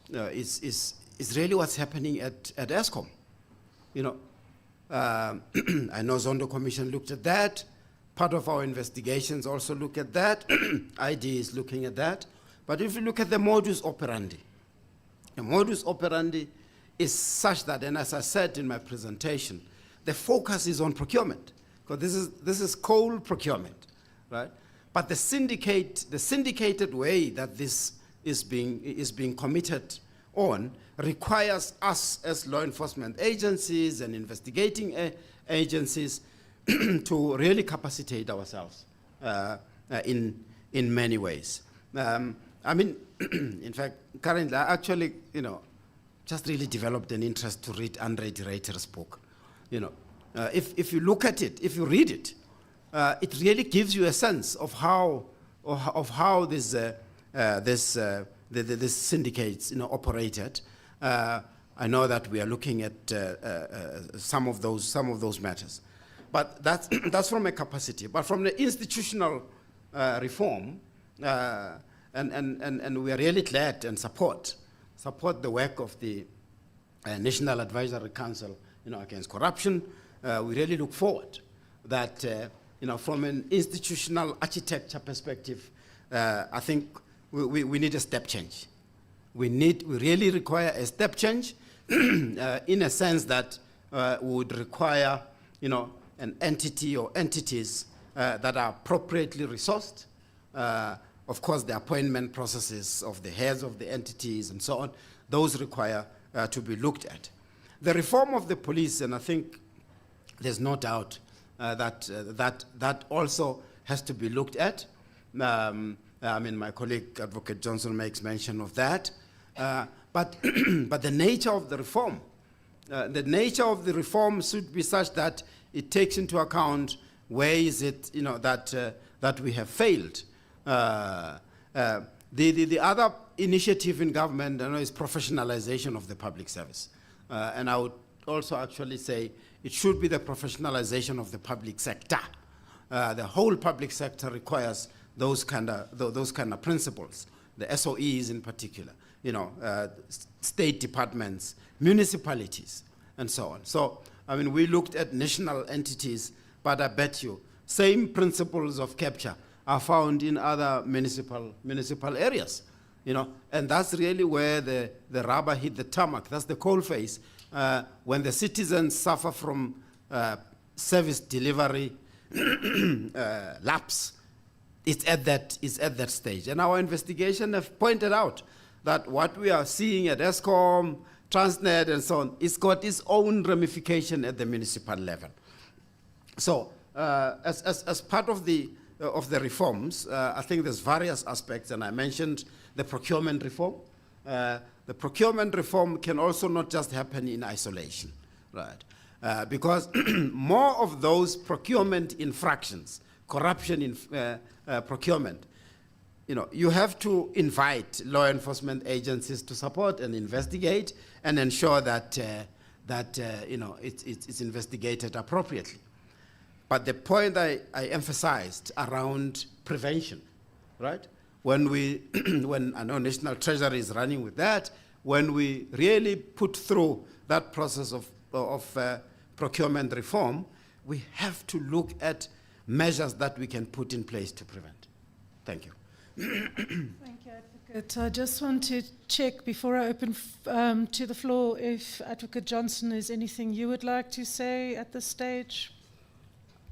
is really what's happening at ESCOM. I know Zondo Commission looked at that. Part of our investigations also look at that. ID is looking at that. But if you look at the modus operandi is such that, and as I said in my presentation, the focus is on procurement, because this is coal procurement, right? But the syndicated way that this is being committed on requires us as law enforcement agencies and investigating agencies to really capacitate ourselves in many ways. In fact, currently, I actually, just really developed an interest to read Andre de Ruyter's book. If you look at it, if you read it, it really gives you a sense of how this syndicates, operated. I know that we are looking at some of those matters, but that's from a capacity. But from the institutional reform, and we are really glad and support the work of the National Advisory Council, against corruption. We really look forward that, from an institutional architecture perspective, I think we need a step change. We really require a step change in a sense that would require, an entity or entities that are appropriately resourced. Of course, the appointment processes of the heads of the entities and so on, those require to be looked at. The reform of the police, and I think there's no doubt that also has to be looked at. I mean, my colleague Advocate Johnson makes mention of that. But the nature of the reform, should be such that it takes into account where is it, that we have failed. The other initiative in government, is professionalization of the public service, and I would also actually say it should be the professionalization of the public sector. The whole public sector requires those kind of principles. The SOEs in particular, state departments, municipalities, and so on. So, I mean, we looked at national entities, but I bet you same principles of capture are found in other municipal areas, and that's really where the rubber hit the tarmac. That's the coal face. When the citizens suffer from service delivery lapse, it's at that stage. And our investigation have pointed out that what we are seeing at ESCOM, Transnet, and so on, it's got its own ramification at the municipal level. So, as part of the reforms, I think there's various aspects, and I mentioned the procurement reform. The procurement reform can also not just happen in isolation, right? Because more of those procurement infractions, corruption in procurement, you have to invite law enforcement agencies to support and investigate and ensure that it's investigated appropriately. But the point I emphasized around prevention, right? When I know National Treasury is running with that, when we really put through that process of procurement reform, we have to look at measures that we can put in place to prevent. Thank you. Thank you, Advocate. I just want to check before I open to the floor if Advocate Johnson has anything you would like to say at this stage.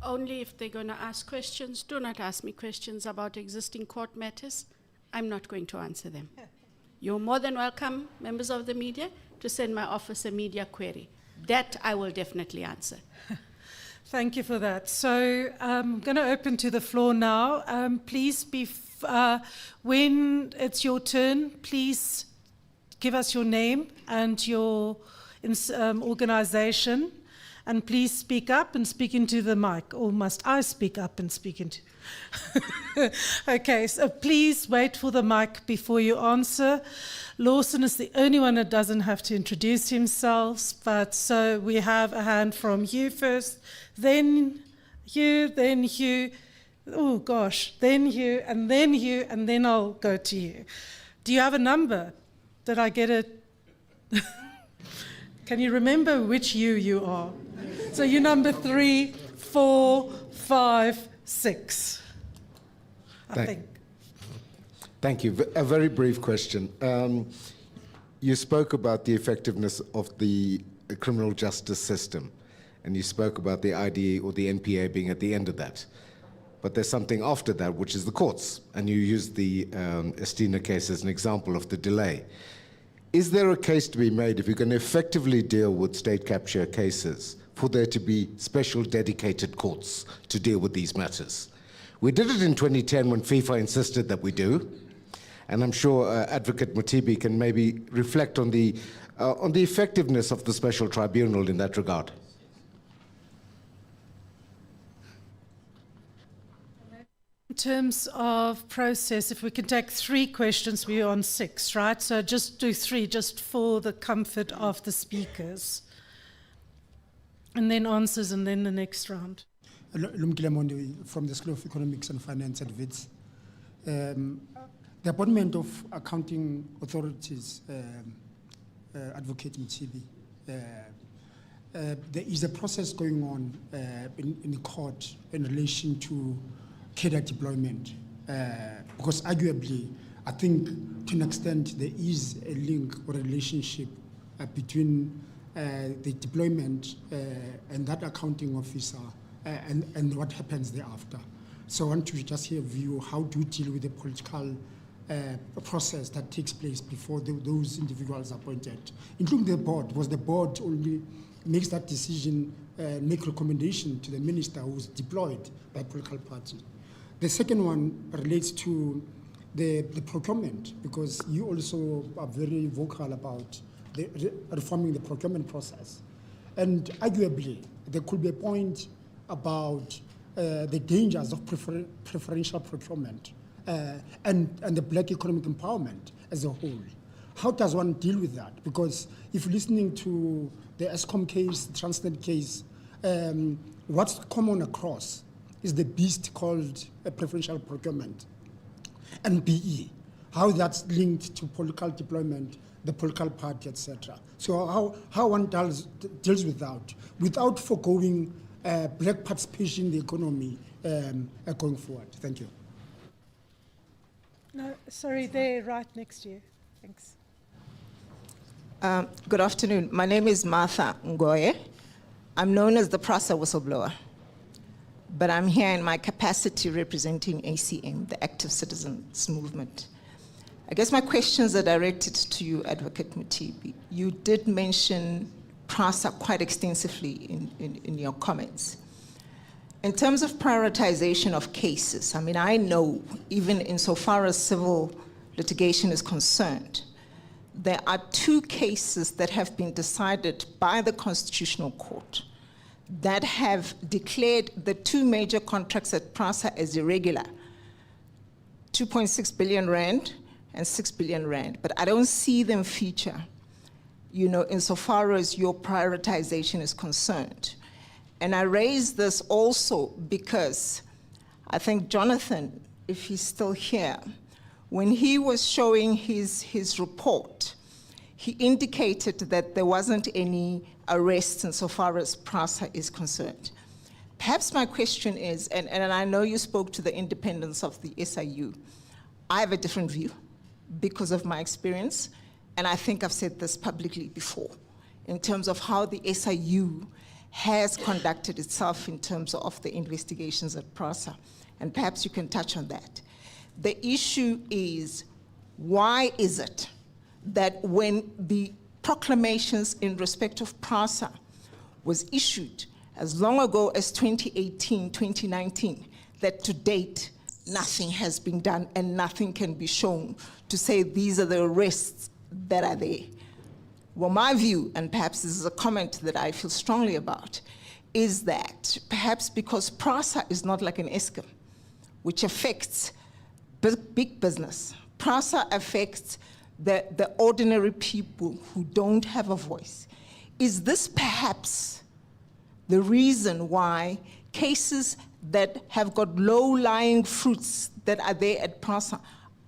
Only if they're going to ask questions. Do not ask me questions about existing court matters. I'm not going to answer them. You're more than welcome, members of the media, to send my office a media query. That I will definitely answer. Thank you for that. So I'm going to open to the floor now. Please, when it's your turn, please give us your name and your organization. And please speak up and speak into the mic. Or must I speak up and speak into? Okay, so please wait for the mic before you answer. Lawson is the only one that doesn't have to introduce himself. But so we have a hand from you first, then you. Oh gosh, then you, and then I'll go to you. Do you have a number? Did I get it? Can you remember which you are? So you're number 3, 4, 5, 6. I think. Thank you. A very brief question. You spoke about the effectiveness of the criminal justice system, and you spoke about the IDE or the NPA being at the end of that. But there's something after that, which is the courts, and you used the Estina case as an example of the delay. Is there a case to be made, if you can effectively deal with state capture cases, for there to be special dedicated courts to deal with these matters? We did it in 2010 when FIFA insisted that we do, and I'm sure Advocate Mutibi can maybe reflect on the effectiveness of the special tribunal in that regard. In terms of process, if we can take 3 questions, we're on 6, right? So just do 3, just for the comfort of the speakers. And then answers, and then the next round. Lumkile Mondi from the School of Economics and Finance at WITS. The appointment of accounting authorities, Advocate Mutibi, there is a process going on in court in relation to cadre deployment, because arguably, I think to an extent there is a link or a relationship between the deployment and that accounting officer and what happens thereafter. So I want to just hear a view, how do you deal with the political process that takes place before those individuals are appointed, including the board? Was the board only makes that decision, make recommendation to the minister who's deployed by a political party? The second one relates to the procurement, because you also are very vocal about reforming the procurement process. And arguably, there could be a point about the dangers of preferential procurement and the black economic empowerment as a whole. How does one deal with that? Because if listening to the ESCOM case, the Transnet case, what's common across is the beast called preferential procurement and BE, how that's linked to political deployment, the political party, etc. So how one deals with that without foregoing black participation in the economy going forward. Thank you. No, sorry, they're right next to you. Thanks. Good afternoon. My name is Martha Ngoye. I'm known as the PRASA whistleblower, but I'm here in my capacity representing ACM, the Active Citizens Movement. I guess my questions are directed to you, Advocate Mutibi. You did mention PRASA quite extensively in your comments. In terms of prioritization of cases, I mean, I know even insofar as civil litigation is concerned, there are 2 cases that have been decided by the Constitutional Court that have declared the 2 major contracts at PRASA as irregular, 2.6 billion rand and 6 billion rand, but I don't see them feature, you know, insofar as your prioritization is concerned. And I raise this also because I think Jonathan, if he's still here, when he was showing his report, he indicated that there wasn't any arrests insofar as PRASA is concerned. Perhaps my question is, and I know you spoke to the independence of the SIU, I have a different view because of my experience, and I think I've said this publicly before, in terms of how the SIU has conducted itself in terms of the investigations at PRASA, and perhaps you can touch on that. The issue is, why is it that when the proclamations in respect of PRASA was issued as long ago as 2018, 2019, that to date, nothing has been done and nothing can be shown to say these are the arrests that are there? Well, my view, and perhaps this is a comment that I feel strongly about, is that perhaps because PRASA is not like an ESCOM, which affects big business, PRASA affects the ordinary people who don't have a voice. Is this perhaps the reason why cases that have got low-lying fruits that are there at PRASA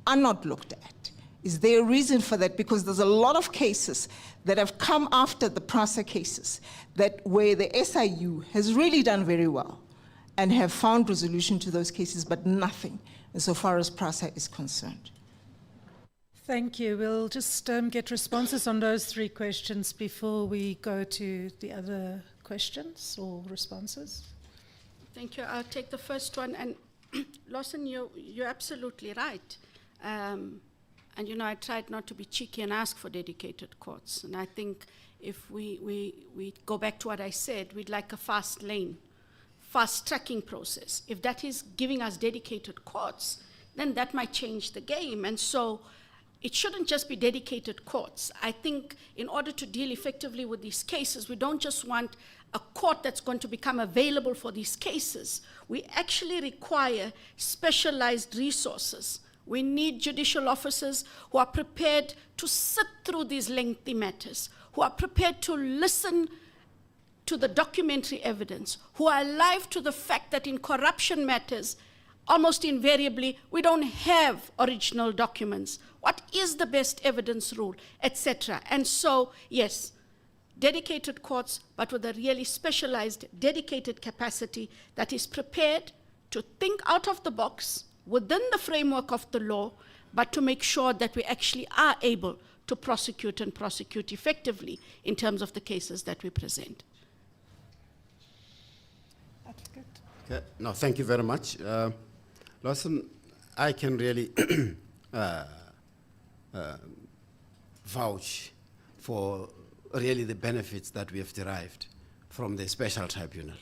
are not looked at? Is there a reason for that? Because there's a lot of cases that have come after the PRASA cases where the SIU has really done very well and have found resolution to those cases, but nothing insofar as PRASA is concerned. Thank you. We'll just get responses on those 3 questions before we go to the other questions or responses. Thank you. I'll take the first one. And Lawson, you're absolutely right. And you know, I tried not to be cheeky and ask for dedicated courts. And I think if we go back to what I said, we'd like a fast lane, fast tracking process. If that is giving us dedicated courts, then that might change the game. And so it shouldn't just be dedicated courts. I think in order to deal effectively with these cases, we don't just want a court that's going to become available for these cases. We actually require specialized resources. We need judicial officers who are prepared to sit through these lengthy matters, who are prepared to listen to the documentary evidence, who are alive to the fact that in corruption matters, almost invariably, we don't have original documents. What is the best evidence rule, etc.? And so, yes, dedicated courts, but with a really specialized, dedicated capacity that is prepared to think out of the box within the framework of the law, but to make sure that we actually are able to prosecute and prosecute effectively in terms of the cases that we present. Advocate. Okay. No, thank you very much. Lawson, I can really vouch for really the benefits that we have derived from the special tribunal.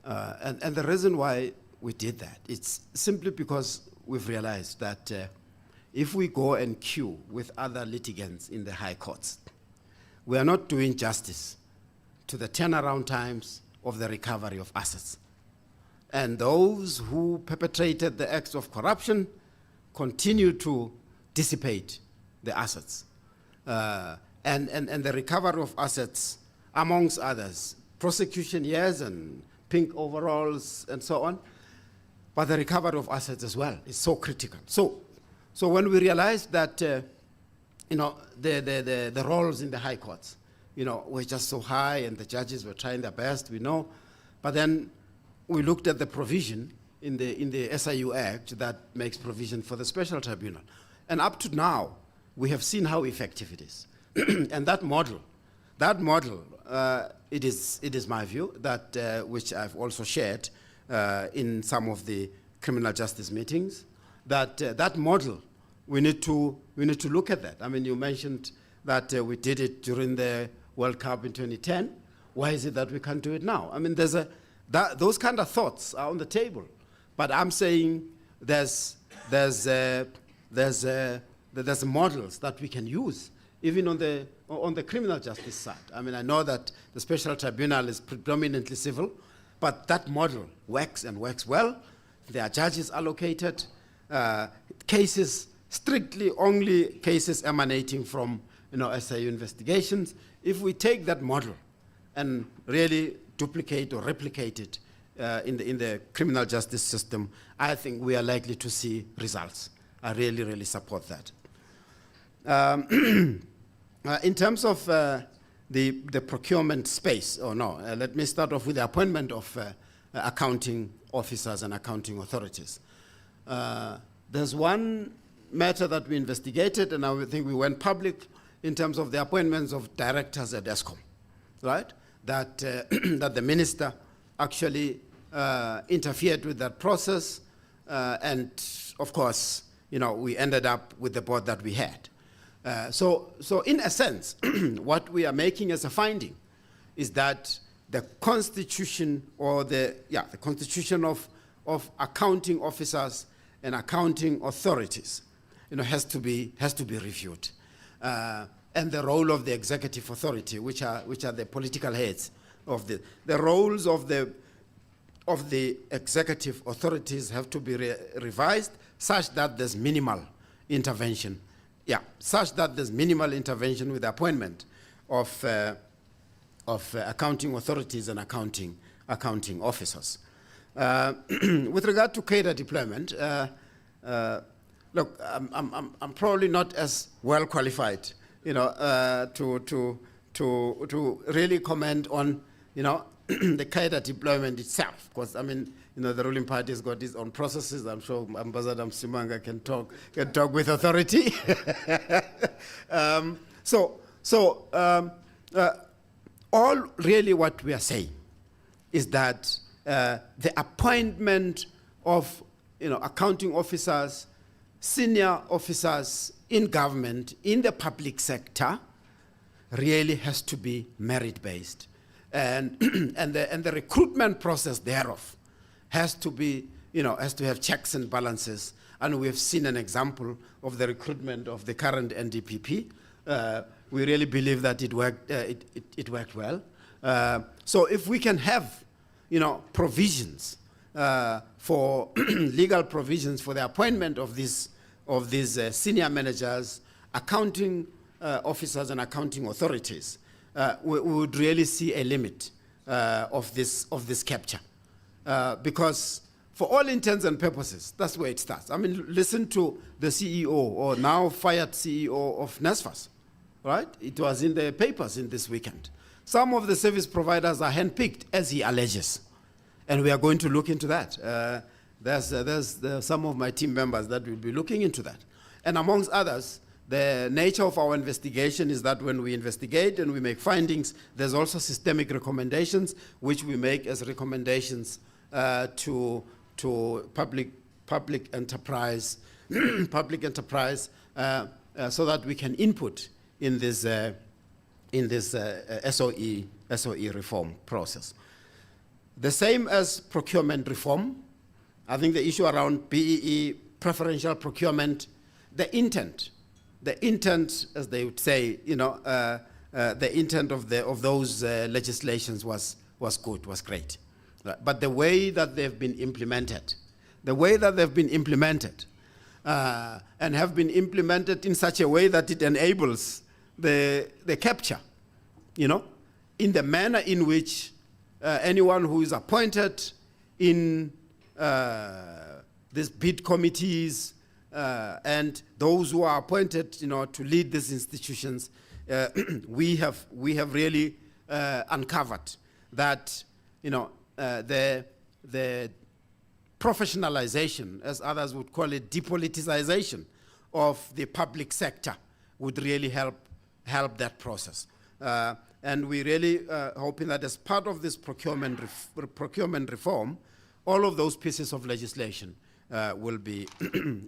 And the reason why we did that, it's simply because we've realized that if we go and queue with other litigants in the high courts, we are not doing justice to the turnaround times of the recovery of assets. And those who perpetrated the acts of corruption continue to dissipate the assets. And the recovery of assets, amongst others, prosecution years and pink overalls and so on, but the recovery of assets as well is so critical. So when we realized that, the roles in the high courts, were just so high and the judges were trying their best, we know, but then we looked at the provision in the SIU Act that makes provision for the special tribunal. And up to now, we have seen how effective it is. And that model, it is my view, that which I've also shared in some of the criminal justice meetings, that model, we need to look at that. I mean, you mentioned that we did it during the World Cup in 2010. Why is it that we can't do it now? I mean, those kind of thoughts are on the table, but I'm saying there's models that we can use even on the criminal justice side. I mean, I know that the special tribunal is predominantly civil, but that model works and works well. There are judges allocated, cases, strictly only cases emanating from SIU investigations. If we take that model and really duplicate or replicate it in the criminal justice system, I think we are likely to see results. I really, really support that. In terms of the procurement space, let me start off with the appointment of accounting officers and accounting authorities. There's one matter that we investigated, and I think we went public in terms of the appointments of directors at ESCOM, right? That the minister actually interfered with that process, and of course, we ended up with the board that we had. So in a sense, what we are making as a finding is that the constitution or the constitution of accounting officers and accounting authorities, has to be reviewed, and the role of the executive authority, which are the political heads of the roles of the executive authorities have to be revised such that there's minimal intervention. Such that there's minimal intervention with the appointment of accounting authorities and accounting officers. With regard to cadre deployment, look, I'm probably not as well qualified, to really comment on, the cadre deployment itself, because I mean, the ruling party has got its own processes. I'm sure Ambassador Msimanga can talk with authority. All really what we are saying is that the appointment of accounting officers, senior officers in government, in the public sector, really has to be merit-based, and the recruitment process thereof has to be, has to have checks and balances. And we have seen an example of the recruitment of the current NDPP. We really believe that it worked. It worked well. So if we can have, provisions for legal provisions for the appointment of these senior managers, accounting officers, and accounting authorities, we would really see a limit of this capture. Because for all intents and purposes, that's where it starts. I mean, listen to the CEO, or now fired CEO of NSFAS, right? It was in the papers in this weekend. Some of the service providers are handpicked, as he alleges, and we are going to look into that. There's some of my team members that will be looking into that. And amongst others, the nature of our investigation is that when we investigate and we make findings, there's also systemic recommendations, which we make as recommendations to public enterprise, so that we can input in this SOE reform process. The same as procurement reform. I think the issue around BEE preferential procurement, the intent, as they would say, the intent of those legislations was good, was great. But the way that they've been implemented, and have been implemented in such a way that it enables the capture, in the manner in which anyone who is appointed in these bid committees and those who are appointed, to lead these institutions, we have really uncovered that, the professionalization, as others would call it, depoliticization of the public sector would really help that process. And we really hoping that as part of this procurement reform, all of those pieces of legislation will be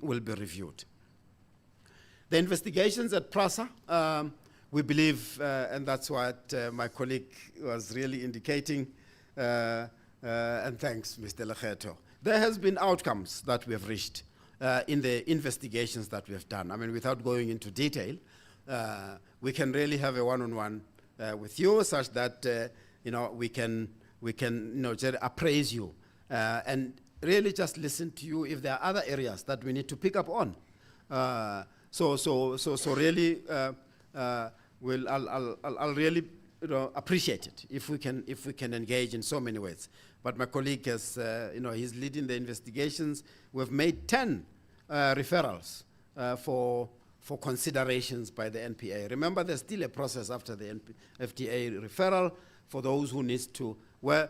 will be reviewed. The investigations at PRASA, we believe, and that's what my colleague was really indicating, and thanks, Mr. Lekgetho. There has been outcomes that we have reached in the investigations that we have done. I mean, without going into detail, we can really have a one-on-one with you, such that we can just appraise you and really just listen to you if there are other areas that we need to pick up on. So really, I'll really appreciate it if we can engage in so many ways. But my colleague has, he's leading the investigations. We've made 10 referrals for considerations by the NPA. Remember, there's still a process after the FTA referral for those who need to, where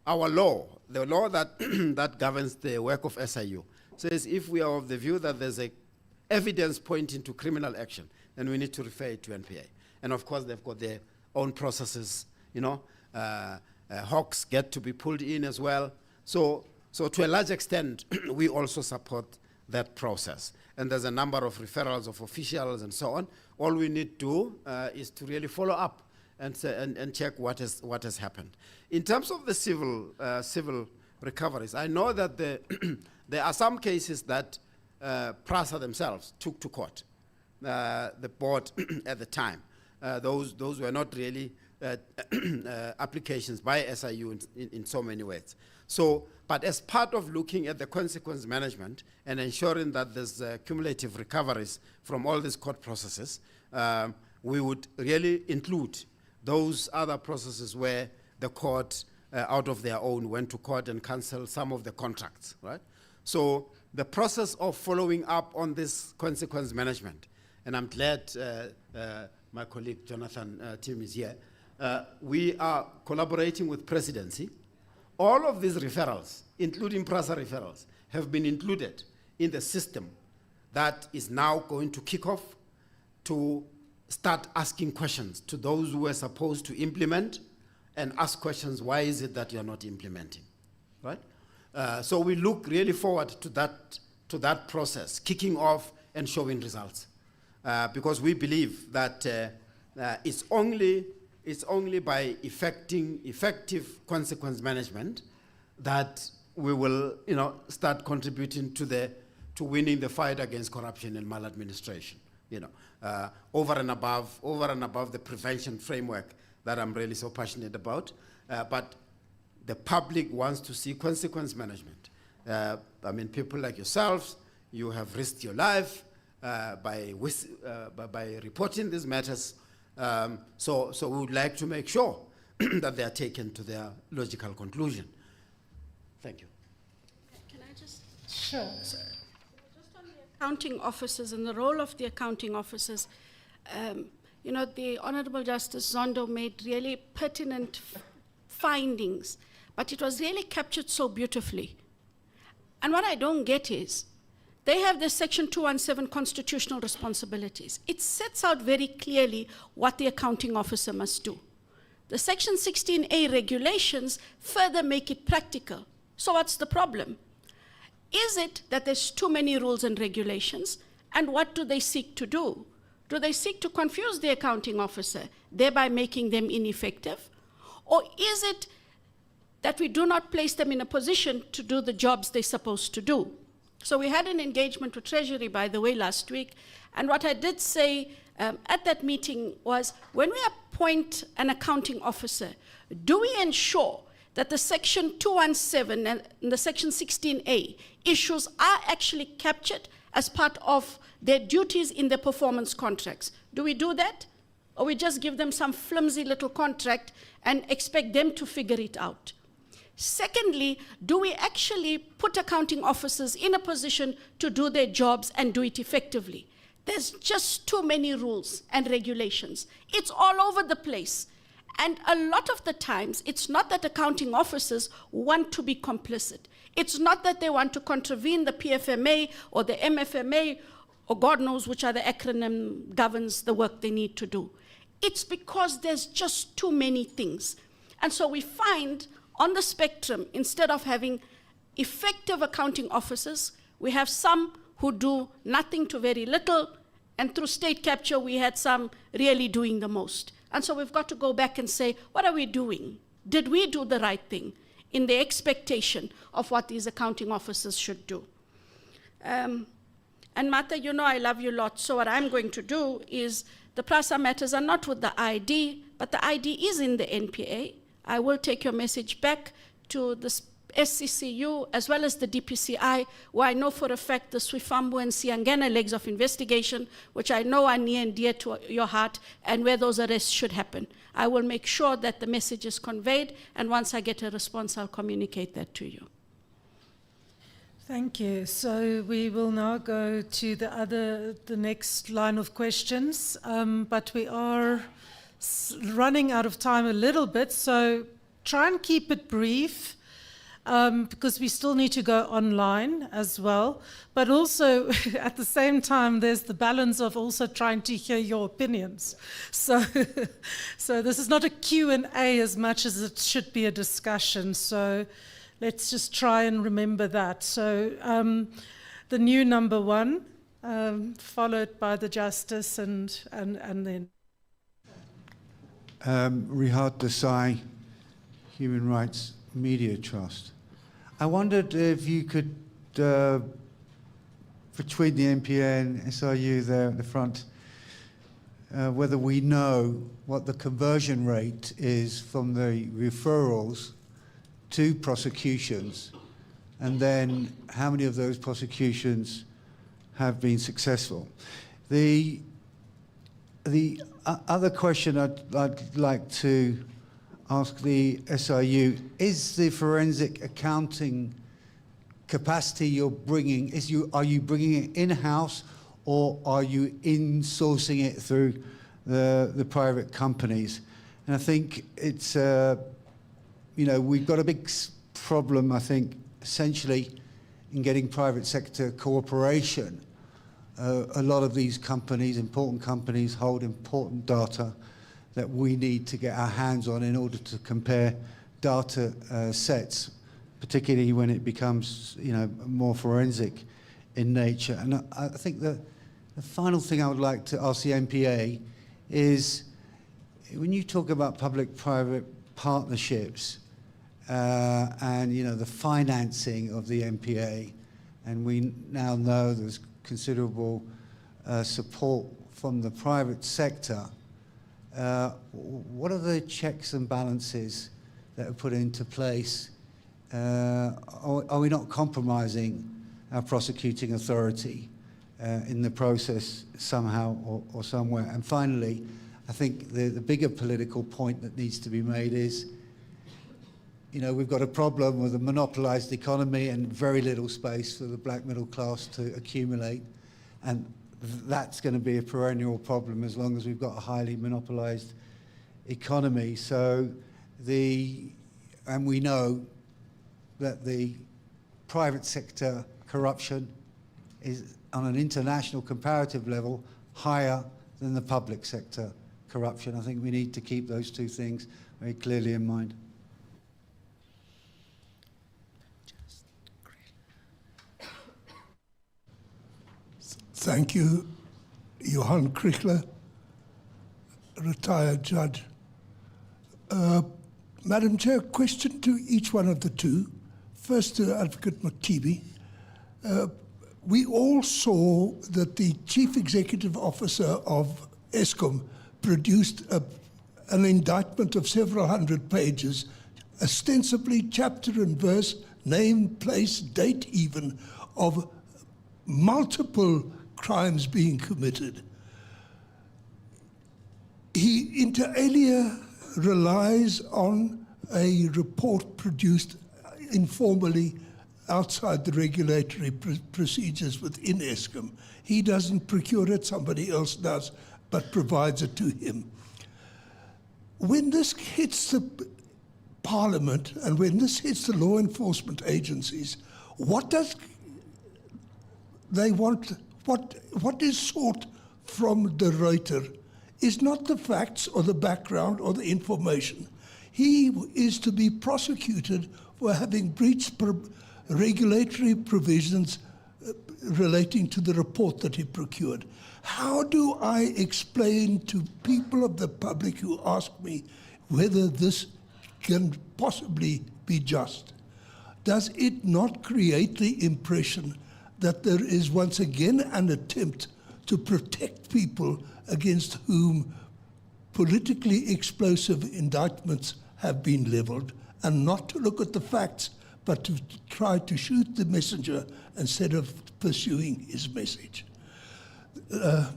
our law, the law that, that governs the work of SIU, says if we are of the view that there's a evidence pointing to criminal action, then we need to refer it to NPA. And of course, they've got their own processes, hawks get to be pulled in as well. So to a large extent, we also support that process. And there's a number of referrals of officials and so on. All we need to do is to really follow up and check what has happened. In terms of the civil recoveries, I know that there are some cases that PRASA themselves took to court, the board at the time. Those were not really applications by SIU in so many ways. But as part of looking at the consequence management and ensuring that there's cumulative recoveries from all these court processes, we would really include those other processes where the court, out of their own, went to court and canceled some of the contracts, right? So the process of following up on this consequence management, and I'm glad my colleague Jonathan Tim is here, we are collaborating with Presidency. All of these referrals, including PRASA referrals, have been included in the system that is now going to kick off to start asking questions to those who are supposed to implement and ask questions, why is it that you're not implementing, right? So we look really forward to that process, kicking off and showing results. Because we believe that it's only by effective consequence management that we will, start contributing to winning the fight against corruption and maladministration. Over and above the prevention framework that I'm really so passionate about. But the public wants to see consequence management. People like yourselves, you have risked your life by reporting these matters. So we would like to make sure that they are taken to their logical conclusion. Thank you. Can I just... Sure. Just on the accounting officers and the role of the accounting officers, the Honorable Justice Zondo made really pertinent findings, but it was really captured so beautifully. And what I don't get is, they have the Section 217 constitutional responsibilities. It sets out very clearly what the accounting officer must do. The Section 16A regulations further make it practical. So what's the problem? Is it that there's too many rules and regulations? And what do they seek to do? Do they seek to confuse the accounting officer, thereby making them ineffective? Or is it that we do not place them in a position to do the jobs they're supposed to do? So we had an engagement with Treasury, by the way, last week. And what I did say at that meeting was, when we appoint an accounting officer, do we ensure that the Section 217 and the Section 16A issues are actually captured as part of their duties in their performance contracts? Do we do that? Or we just give them some flimsy little contract and expect them to figure it out? Secondly, do we actually put accounting officers in a position to do their jobs and do it effectively? There's just too many rules and regulations. It's all over the place. And a lot of the times, it's not that accounting officers want to be complicit. It's not that they want to contravene the PFMA or the MFMA, or God knows which other acronym governs the work they need to do. It's because there's just too many things. And so we find on the spectrum, instead of having effective accounting officers, we have some who do nothing to very little, and through state capture, we had some really doing the most. And so we've got to go back and say, what are we doing? Did we do the right thing in the expectation of what these accounting officers should do? And Martha, you know I love you a lot, so what I'm going to do is, the PRASA matters are not with the ID, but the ID is in the NPA. I will take your message back to the SCCU as well as the DPCI, where I know for a fact the Swifambu and Siangana legs of investigation, which I know are near and dear to your heart, and where those arrests should happen. I will make sure that the message is conveyed, and once I get a response, I'll communicate that to you. Thank you. So we will now go to the next line of questions, but we are running out of time a little bit, so try and keep it brief, because we still need to go online as well. But also, at the same time, there's the balance of also trying to hear your opinions. So, so this is not a Q&A as much as it should be a discussion. So let's just try and remember that. So the new number one, followed by the Justice, and then. Rihad Desai, Human Rights Media Trust. I wondered if you could, between the NPA and SRU there at the front, whether we know what the conversion rate is from the referrals to prosecutions, and then how many of those prosecutions have been successful. The other question I'd like to ask the SRU, is the forensic accounting capacity you're bringing, are you bringing it in-house, or are you insourcing it through the private companies? And I think it's, you know, we've got a big problem, I think, essentially in getting private sector cooperation. A lot of these companies, important companies, hold important data that we need to get our hands on in order to compare data sets, particularly when it becomes, you know, more forensic in nature. And I think the final thing I would like to ask the NPA is, when you talk about public-private partnerships and, you know, the financing of the NPA, and we now know there's considerable support from the private sector, what are the checks and balances that are put into place? Are we not compromising our prosecuting authority in the process somehow or somewhere? And finally, I think the bigger political point that needs to be made is, you know, we've got a problem with a monopolized economy and very little space for the black middle class to accumulate. And that's going to be a perennial problem as long as we've got a highly monopolized economy. So and we know that the private sector corruption is, on an international comparative level, higher than the public sector corruption. I think we need to keep those two things very clearly in mind. Thank you, Johan Krichler, retired judge. Madam Chair, question to each one of the two. First to Advocate Mothibi. we all saw that the Chief Executive Officer of ESCOM produced an indictment of several hundred pages, ostensibly chapter and verse, name, place, date even, of multiple crimes being committed. He, inter alia, relies on a report produced informally outside the regulatory procedures within ESCOM. He doesn't procure it, somebody else does, but provides it to him. When this hits the Parliament and when this hits the law enforcement agencies, what does they want? What is sought from the writer is not the facts or the background or the information. He is to be prosecuted for having breached regulatory provisions relating to the report that he procured. How do I explain to people of the public who ask me whether this can possibly be just? Does it not create the impression that there is once again an attempt to protect people against whom politically explosive indictments have been leveled, and not to look at the facts, but to try to shoot the messenger instead of pursuing his message? To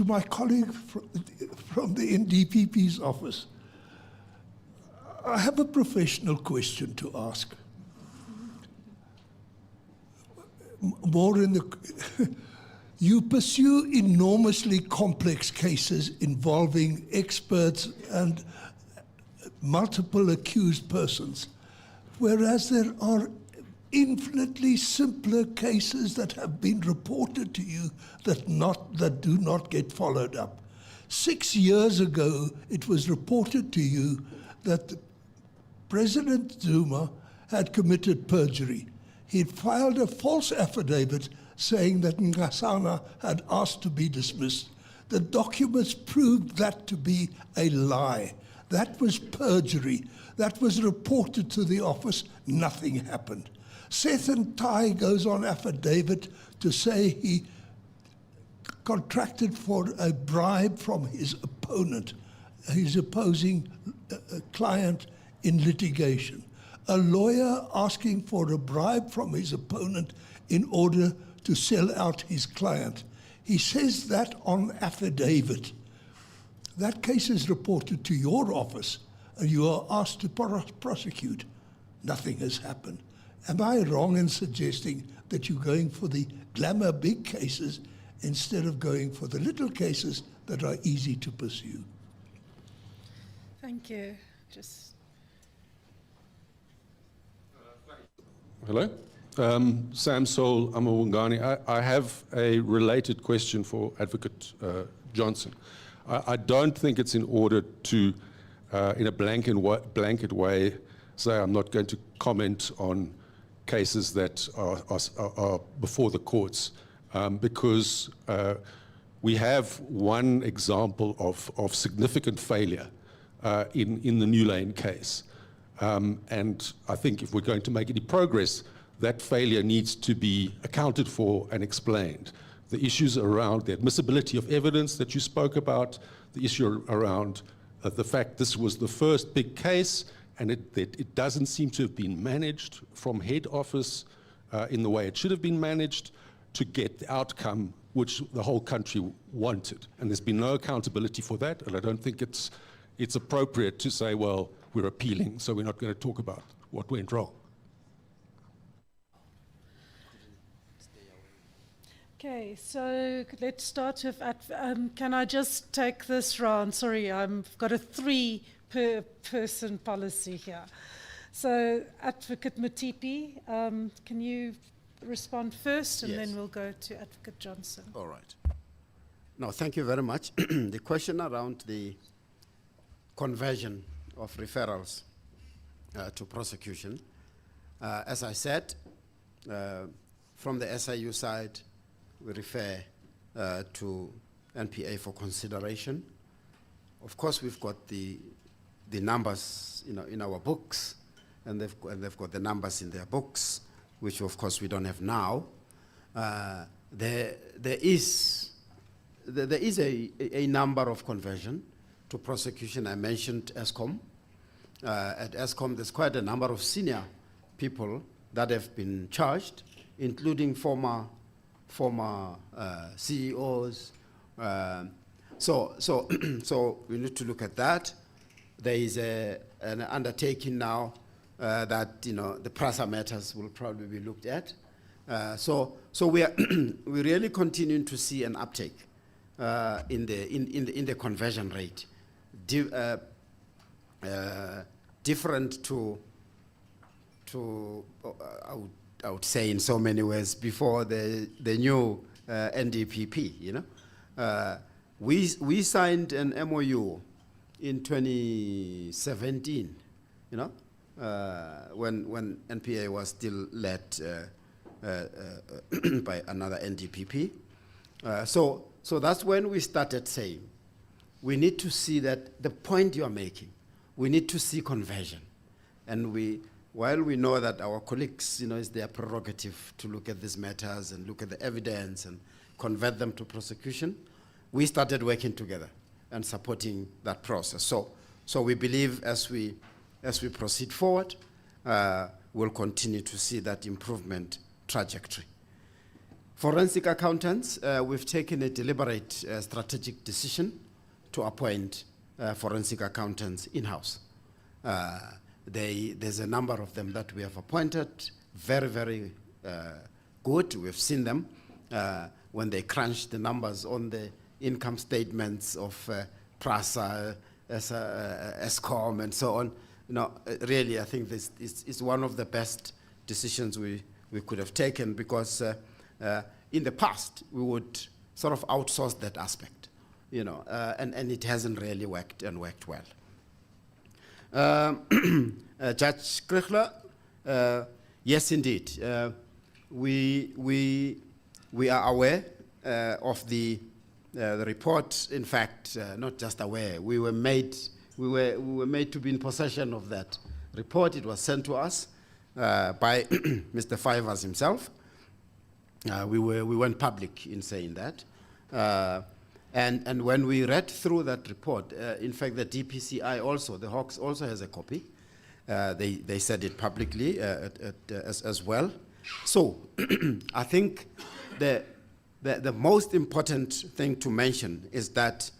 my colleague from the NDPP's office, I have a professional question to ask. More in the... You pursue enormously complex cases involving experts and multiple accused persons, whereas there are infinitely simpler cases that have been reported to you that do not get followed up. 6 years ago, it was reported to you that President Zuma had committed perjury. He had filed a false affidavit saying that Ngasana had asked to be dismissed. The documents proved that to be a lie. That was perjury. That was reported to the office. Nothing happened. Seth Ntai goes on affidavit to say he contracted for a bribe from his opponent, his opposing client in litigation. A lawyer asking for a bribe from his opponent in order to sell out his client. He says that on affidavit. That case is reported to your office, and you are asked to prosecute. Nothing has happened. Am I wrong in suggesting that you're going for the glamour big cases instead of going for the little cases that are easy to pursue? Thank you. Hello? Sam Soul, Amawungani. I have a related question for Advocate Johnson. I don't think it's in order to, in a blanket way, say I'm not going to comment on cases that are before the courts, because we have one example of significant failure in the New Lane case. And I think if we're going to make any progress, that failure needs to be accounted for and explained. The issues around the admissibility of evidence that you spoke about, the issue around the fact this was the first big case and it doesn't seem to have been managed from head office in the way it should have been managed to get the outcome which the whole country wanted. And there's been no accountability for that, and I don't think it's appropriate to say, well, we're appealing, so we're not going to talk about what went wrong. Okay, so let's start with, can I just take this round? Sorry, I've got a 3-person policy here. So Advocate Matipi, can you respond first, and Yes. then we'll go to Advocate Johnson. All right. No, thank you very much. The question around the conversion of referrals to prosecution, as I said, from the SIU side, we refer to NPA for consideration. Of course, we've got the numbers, in our books, and they've got the numbers in their books. which of course we don't have now, there is a number of conversion to prosecution. I mentioned ESCOM. At ESCOM, there's quite a number of senior people that have been charged, including former CEOs. So we need to look at that. There is an undertaking now that the PRASA matters will probably be looked at. So we are we really continuing to see an uptake in the conversion rate, different to I would say in so many ways before the new NDPP. We signed an MOU in 2017. When NPA was still led by another NDPP. So that's when we started saying, we need to see that the point you're making, we need to see conversion. And while we know that our colleagues, it's their prerogative to look at these matters and look at the evidence and convert them to prosecution, we started working together and supporting that process. So we believe as we proceed forward, we'll continue to see that improvement trajectory. Forensic accountants, we've taken a deliberate strategic decision to appoint forensic accountants in-house. There's a number of them that we have appointed, very, very good. We've seen them when they crunch the numbers on the income statements of PRASA, ESCOM, and so on. Really, I think this is one of the best decisions we could have taken, because in the past we would sort of outsource that aspect, and it hasn't really worked and worked well. Judge Krichler, yes, indeed, we are aware of the report. In fact, not just aware, we were made to be in possession of that report. It was sent to us by Mr. Fivers himself. We went public in saying that. And when we read through that report, in fact, the DPCI also, the Hawks also has a copy. They said it publicly as well. So I think the most important thing to mention is that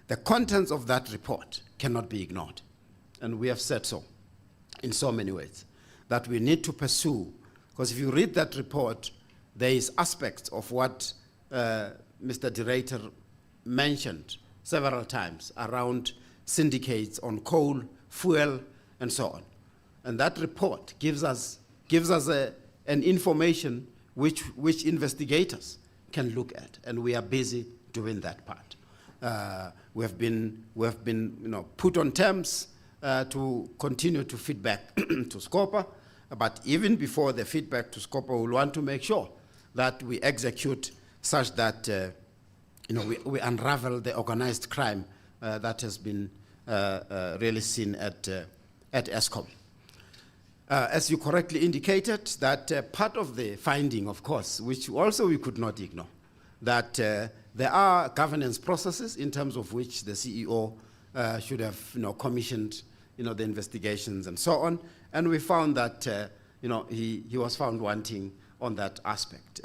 the contents of that report cannot be ignored. And we have said so in so many ways, that we need to pursue, because if you read that report, there is aspects of what Mr. Director mentioned several times around syndicates on coal, fuel, and so on. And that report gives us an information which investigators can look at, and we are busy doing that part. We have been put on terms to continue to feedback to SCOPA, but even before the feedback to SCOPA, we want to make sure that we execute such that we unravel the organized crime that has been really seen at ESCOM. As you correctly indicated, that part of the finding, of course, which also we could not ignore, that there are governance processes in terms of which the CEO should have commissioned the investigations and so on, and we found that he was found wanting on that aspect.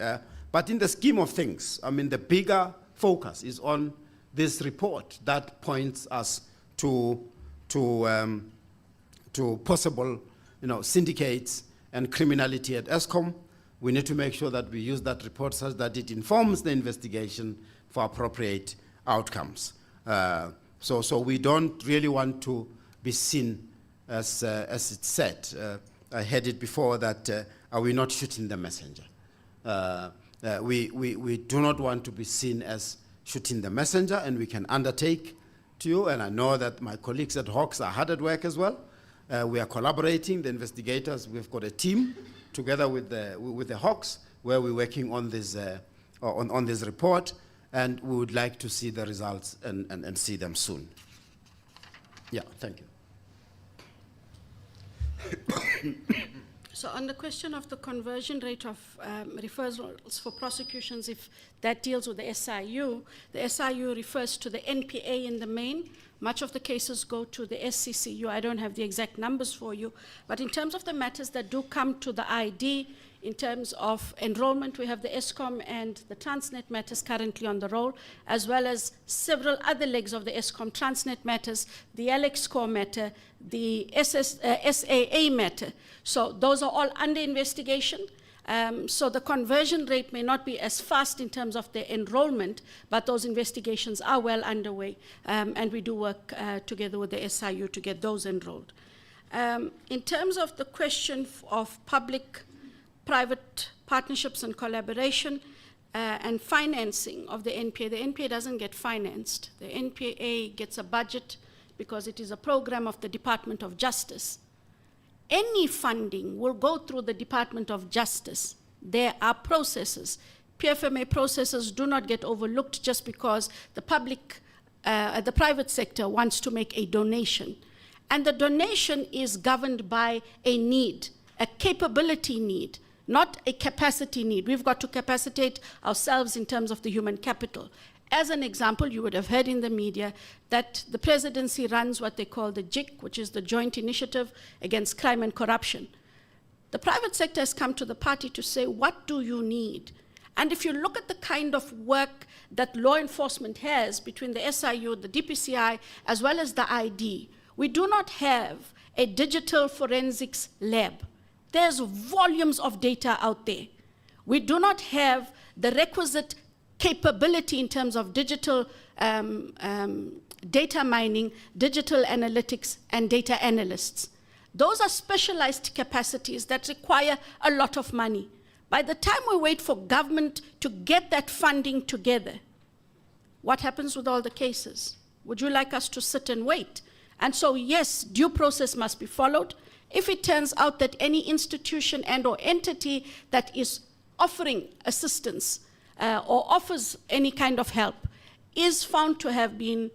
But in the scheme of things, I mean, the bigger focus is on this report that points us to possible syndicates and criminality at ESCOM. We need to make sure that we use that report such that it informs the investigation for appropriate outcomes. So we don't really want to be seen as it's said. I heard it before that are we not shooting the messenger? We do not want to be seen as shooting the messenger, and we can undertake to you, and I know that my colleagues at Hawks are hard at work as well. We are collaborating, the investigators. We've got a team together with the Hawks where we're working on this on this report, and we would like to see the results and see them soon. Yeah, thank you. So on the question of the conversion rate of referrals for prosecutions, if that deals with the SIU refers to the NPA in the main. Much of the cases go to the SCCU. I don't have the exact numbers for you. But in terms of the matters that do come to the ID, in terms of enrollment, we have the ESCOM and the Transnet matters currently on the roll, as well as several other legs of the ESCOM Transnet matters, the Alex Core matter, the SAA matter. So those are all under investigation. So the conversion rate may not be as fast in terms of the enrollment, but those investigations are well underway, and we do work together with the SIU to get those enrolled. In terms of the question of public-private partnerships and collaboration and financing of the NPA doesn't get financed. The NPA gets a budget because it is a program of the Department of Justice. Any funding will go through the Department of Justice. There are processes. PFMA processes do not get overlooked just because the private sector wants to make a donation. And the donation is governed by a need, a capability need, not a capacity need. We've got to capacitate ourselves in terms of the human capital. As an example, you would have heard in the media that the presidency runs what they call the JIC, which is the Joint Initiative Against Crime and Corruption. The private sector has come to the party to say, what do you need? And if you look at the kind of work that law enforcement has between the SIU, the DPCI, as well as the ID, we do not have a digital forensics lab. There's volumes of data out there. We do not have the requisite capability in terms of digital data mining, digital analytics, and data analysts. Those are specialized capacities that require a lot of money. By the time we wait for government to get that funding together, what happens with all the cases? Would you like us to sit and wait? And so, yes, due process must be followed. If it turns out that any institution and or entity that is offering assistance or offers any kind of help is found to have been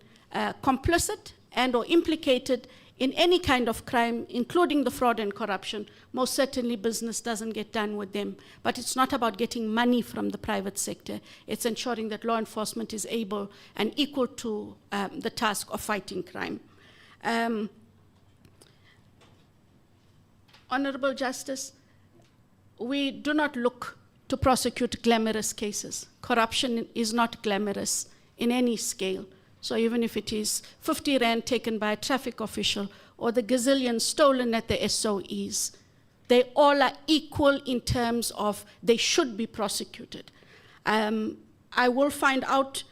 complicit and or implicated in any kind of crime, including the fraud and corruption, most certainly business doesn't get done with them. But it's not about getting money from the private sector. It's ensuring that law enforcement is able and equal to the task of fighting crime. Honorable Justice, we do not look to prosecute glamorous cases. Corruption is not glamorous in any scale. So even if it is 50 rand taken by a traffic official or the gazillion stolen at the SOEs, they all are equal in terms of they should be prosecuted. I will find out,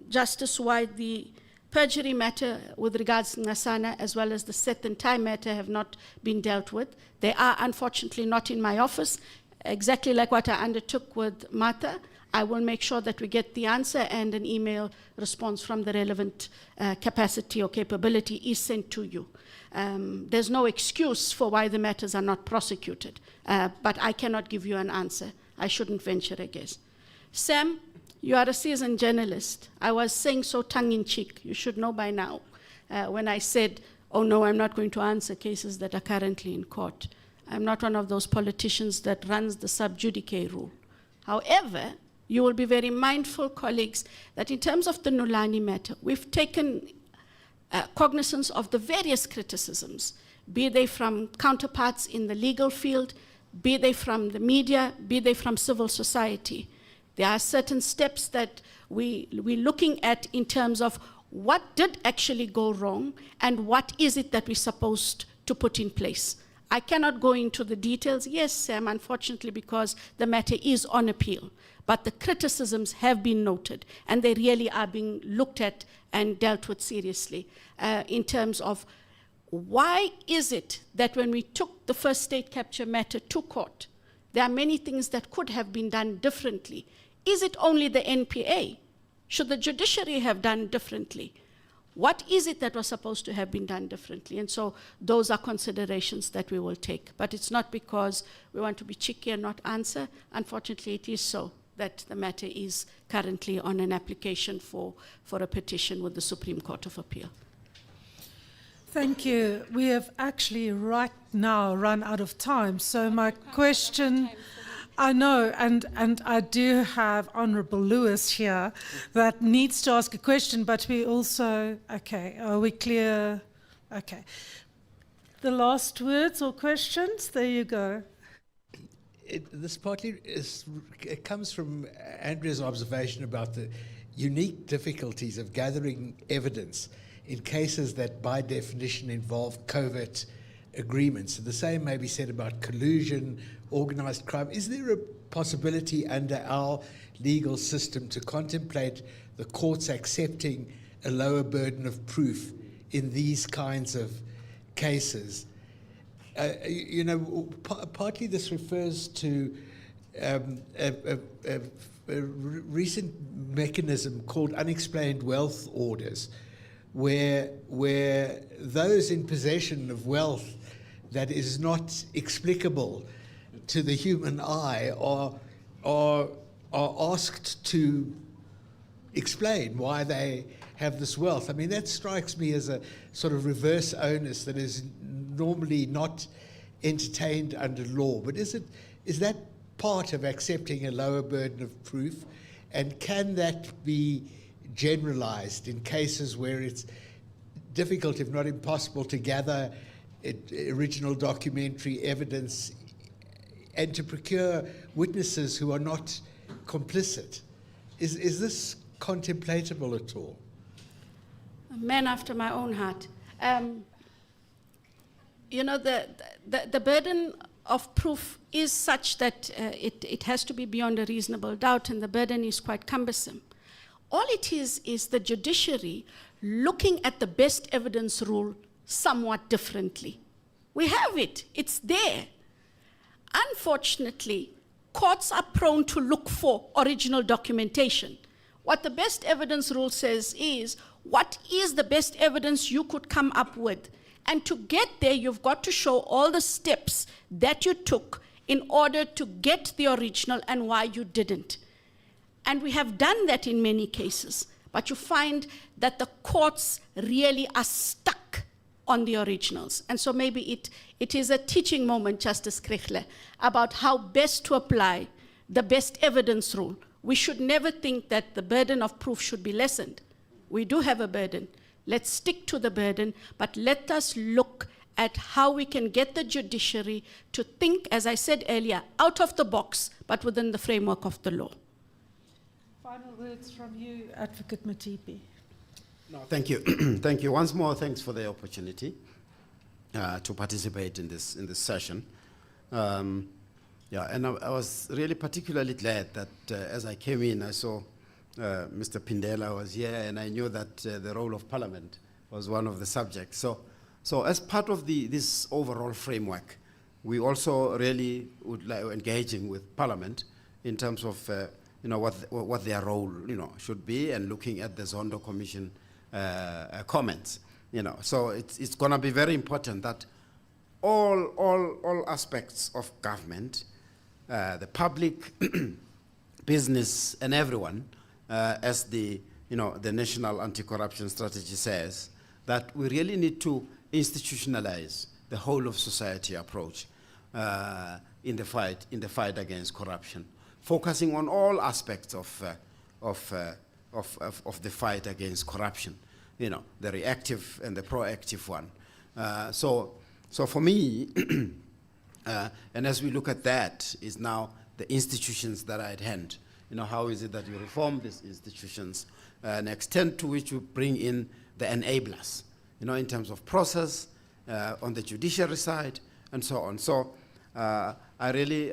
Justice, why the perjury matter with regards to Ngasana as well as the Seth and Tai matter have not been dealt with. They are unfortunately not in my office. Exactly like what I undertook with Martha, I will make sure that we get the answer and an email response from the relevant capacity or capability is sent to you. There's no excuse for why the matters are not prosecuted, but I cannot give you an answer. I shouldn't venture a guess. Sam, you are a seasoned journalist. I was saying so tongue-in-cheek, you should know by now, when I said, oh no, I'm not going to answer cases that are currently in court. I'm not one of those politicians that runs the sub judice rule. However, you will be very mindful, colleagues, that in terms of the Nulani matter, we've taken cognizance of the various criticisms, be they from counterparts in the legal field, be they from the media, be they from civil society. There are certain steps that we're looking at in terms of what did actually go wrong and what is it that we're supposed to put in place. I cannot go into the details, yes, Sam, unfortunately, because the matter is on appeal. But the criticisms have been noted, and they really are being looked at and dealt with seriously in terms of why is it that when we took the first state capture matter to court, there are many things that could have been done differently. Is it only the NPA? Should the judiciary have done differently? What is it that was supposed to have been done differently? And so those are considerations that we will take. But it's not because we want to be cheeky and not answer. Unfortunately, it is so that the matter is currently on an application for a petition with the Supreme Court of Appeal. Thank you. We have actually right now run out of time. So my question, I know, and I do have Honourable Lewis here that needs to ask a question, but we also, okay, are we clear? Okay. The last words or questions? There you go. This partly it comes from Andrea's observation about the unique difficulties of gathering evidence in cases that by definition involve covert agreements. The same may be said about collusion, organized crime. Is there a possibility under our legal system to contemplate the courts accepting a lower burden of proof in these kinds of cases? You know, partly this refers to a recent mechanism called unexplained wealth orders, where those in possession of wealth that is not explicable to the human eye are asked to explain why they have this wealth. I mean, that strikes me as a sort of reverse onus that is normally not entertained under law. But is that part of accepting a lower burden of proof? And can that be generalized in cases where it's difficult, if not impossible, to gather original documentary evidence and to procure witnesses who are not complicit? Is this contemplatable at all? A man after my own heart. You know, the burden of proof is such that it has to be beyond a reasonable doubt, and the burden is quite cumbersome. All it is the judiciary looking at the best evidence rule somewhat differently. We have it, it's there. Unfortunately, courts are prone to look for original documentation. What the best evidence rule says is, what is the best evidence you could come up with? And to get there, you've got to show all the steps that you took in order to get the original and why you didn't. And we have done that in many cases, but you find that the courts really are stuck on the originals. And so maybe it is a teaching moment, Justice Krichle, about how best to apply the best evidence rule. We should never think that the burden of proof should be lessened. We do have a burden. Let's stick to the burden, but let us look at how we can get the judiciary to think, as I said earlier, out of the box, but within the framework of the law. Final words from you, Advocate Matipi. No, thank you. Thank you. Once more, thanks for the opportunity to participate in this session. Yeah, and I was really particularly glad that as I came in, I saw Mr. Pindela was here, and I knew that the role of Parliament was one of the subjects. So as part of this overall framework, we also really would like engaging with Parliament in terms of what their role should be, and looking at the Zondo Commission comments. So it's going to be very important that all aspects of government, the public, business, and everyone, as the National Anti-Corruption Strategy says, that we really need to institutionalize the whole of society approach in the fight against corruption, focusing on all aspects of the fight against corruption, the reactive and the proactive one. So for me, and as we look at that, is now the institutions that are at hand. How is it that you reform these institutions, an extent to which you bring in the enablers, in terms of process, on the judiciary side, and so on. So I really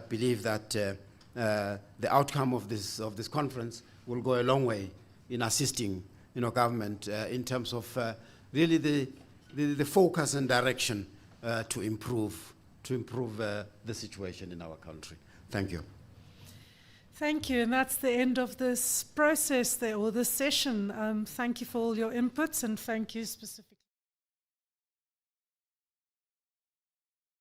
believe that the outcome of this conference will go a long way in assisting, government in terms of really the focus and direction to improve the situation in our country. Thank you. Thank you, and that's the end of this process or this session. Thank you for all your inputs, and thank you specifically.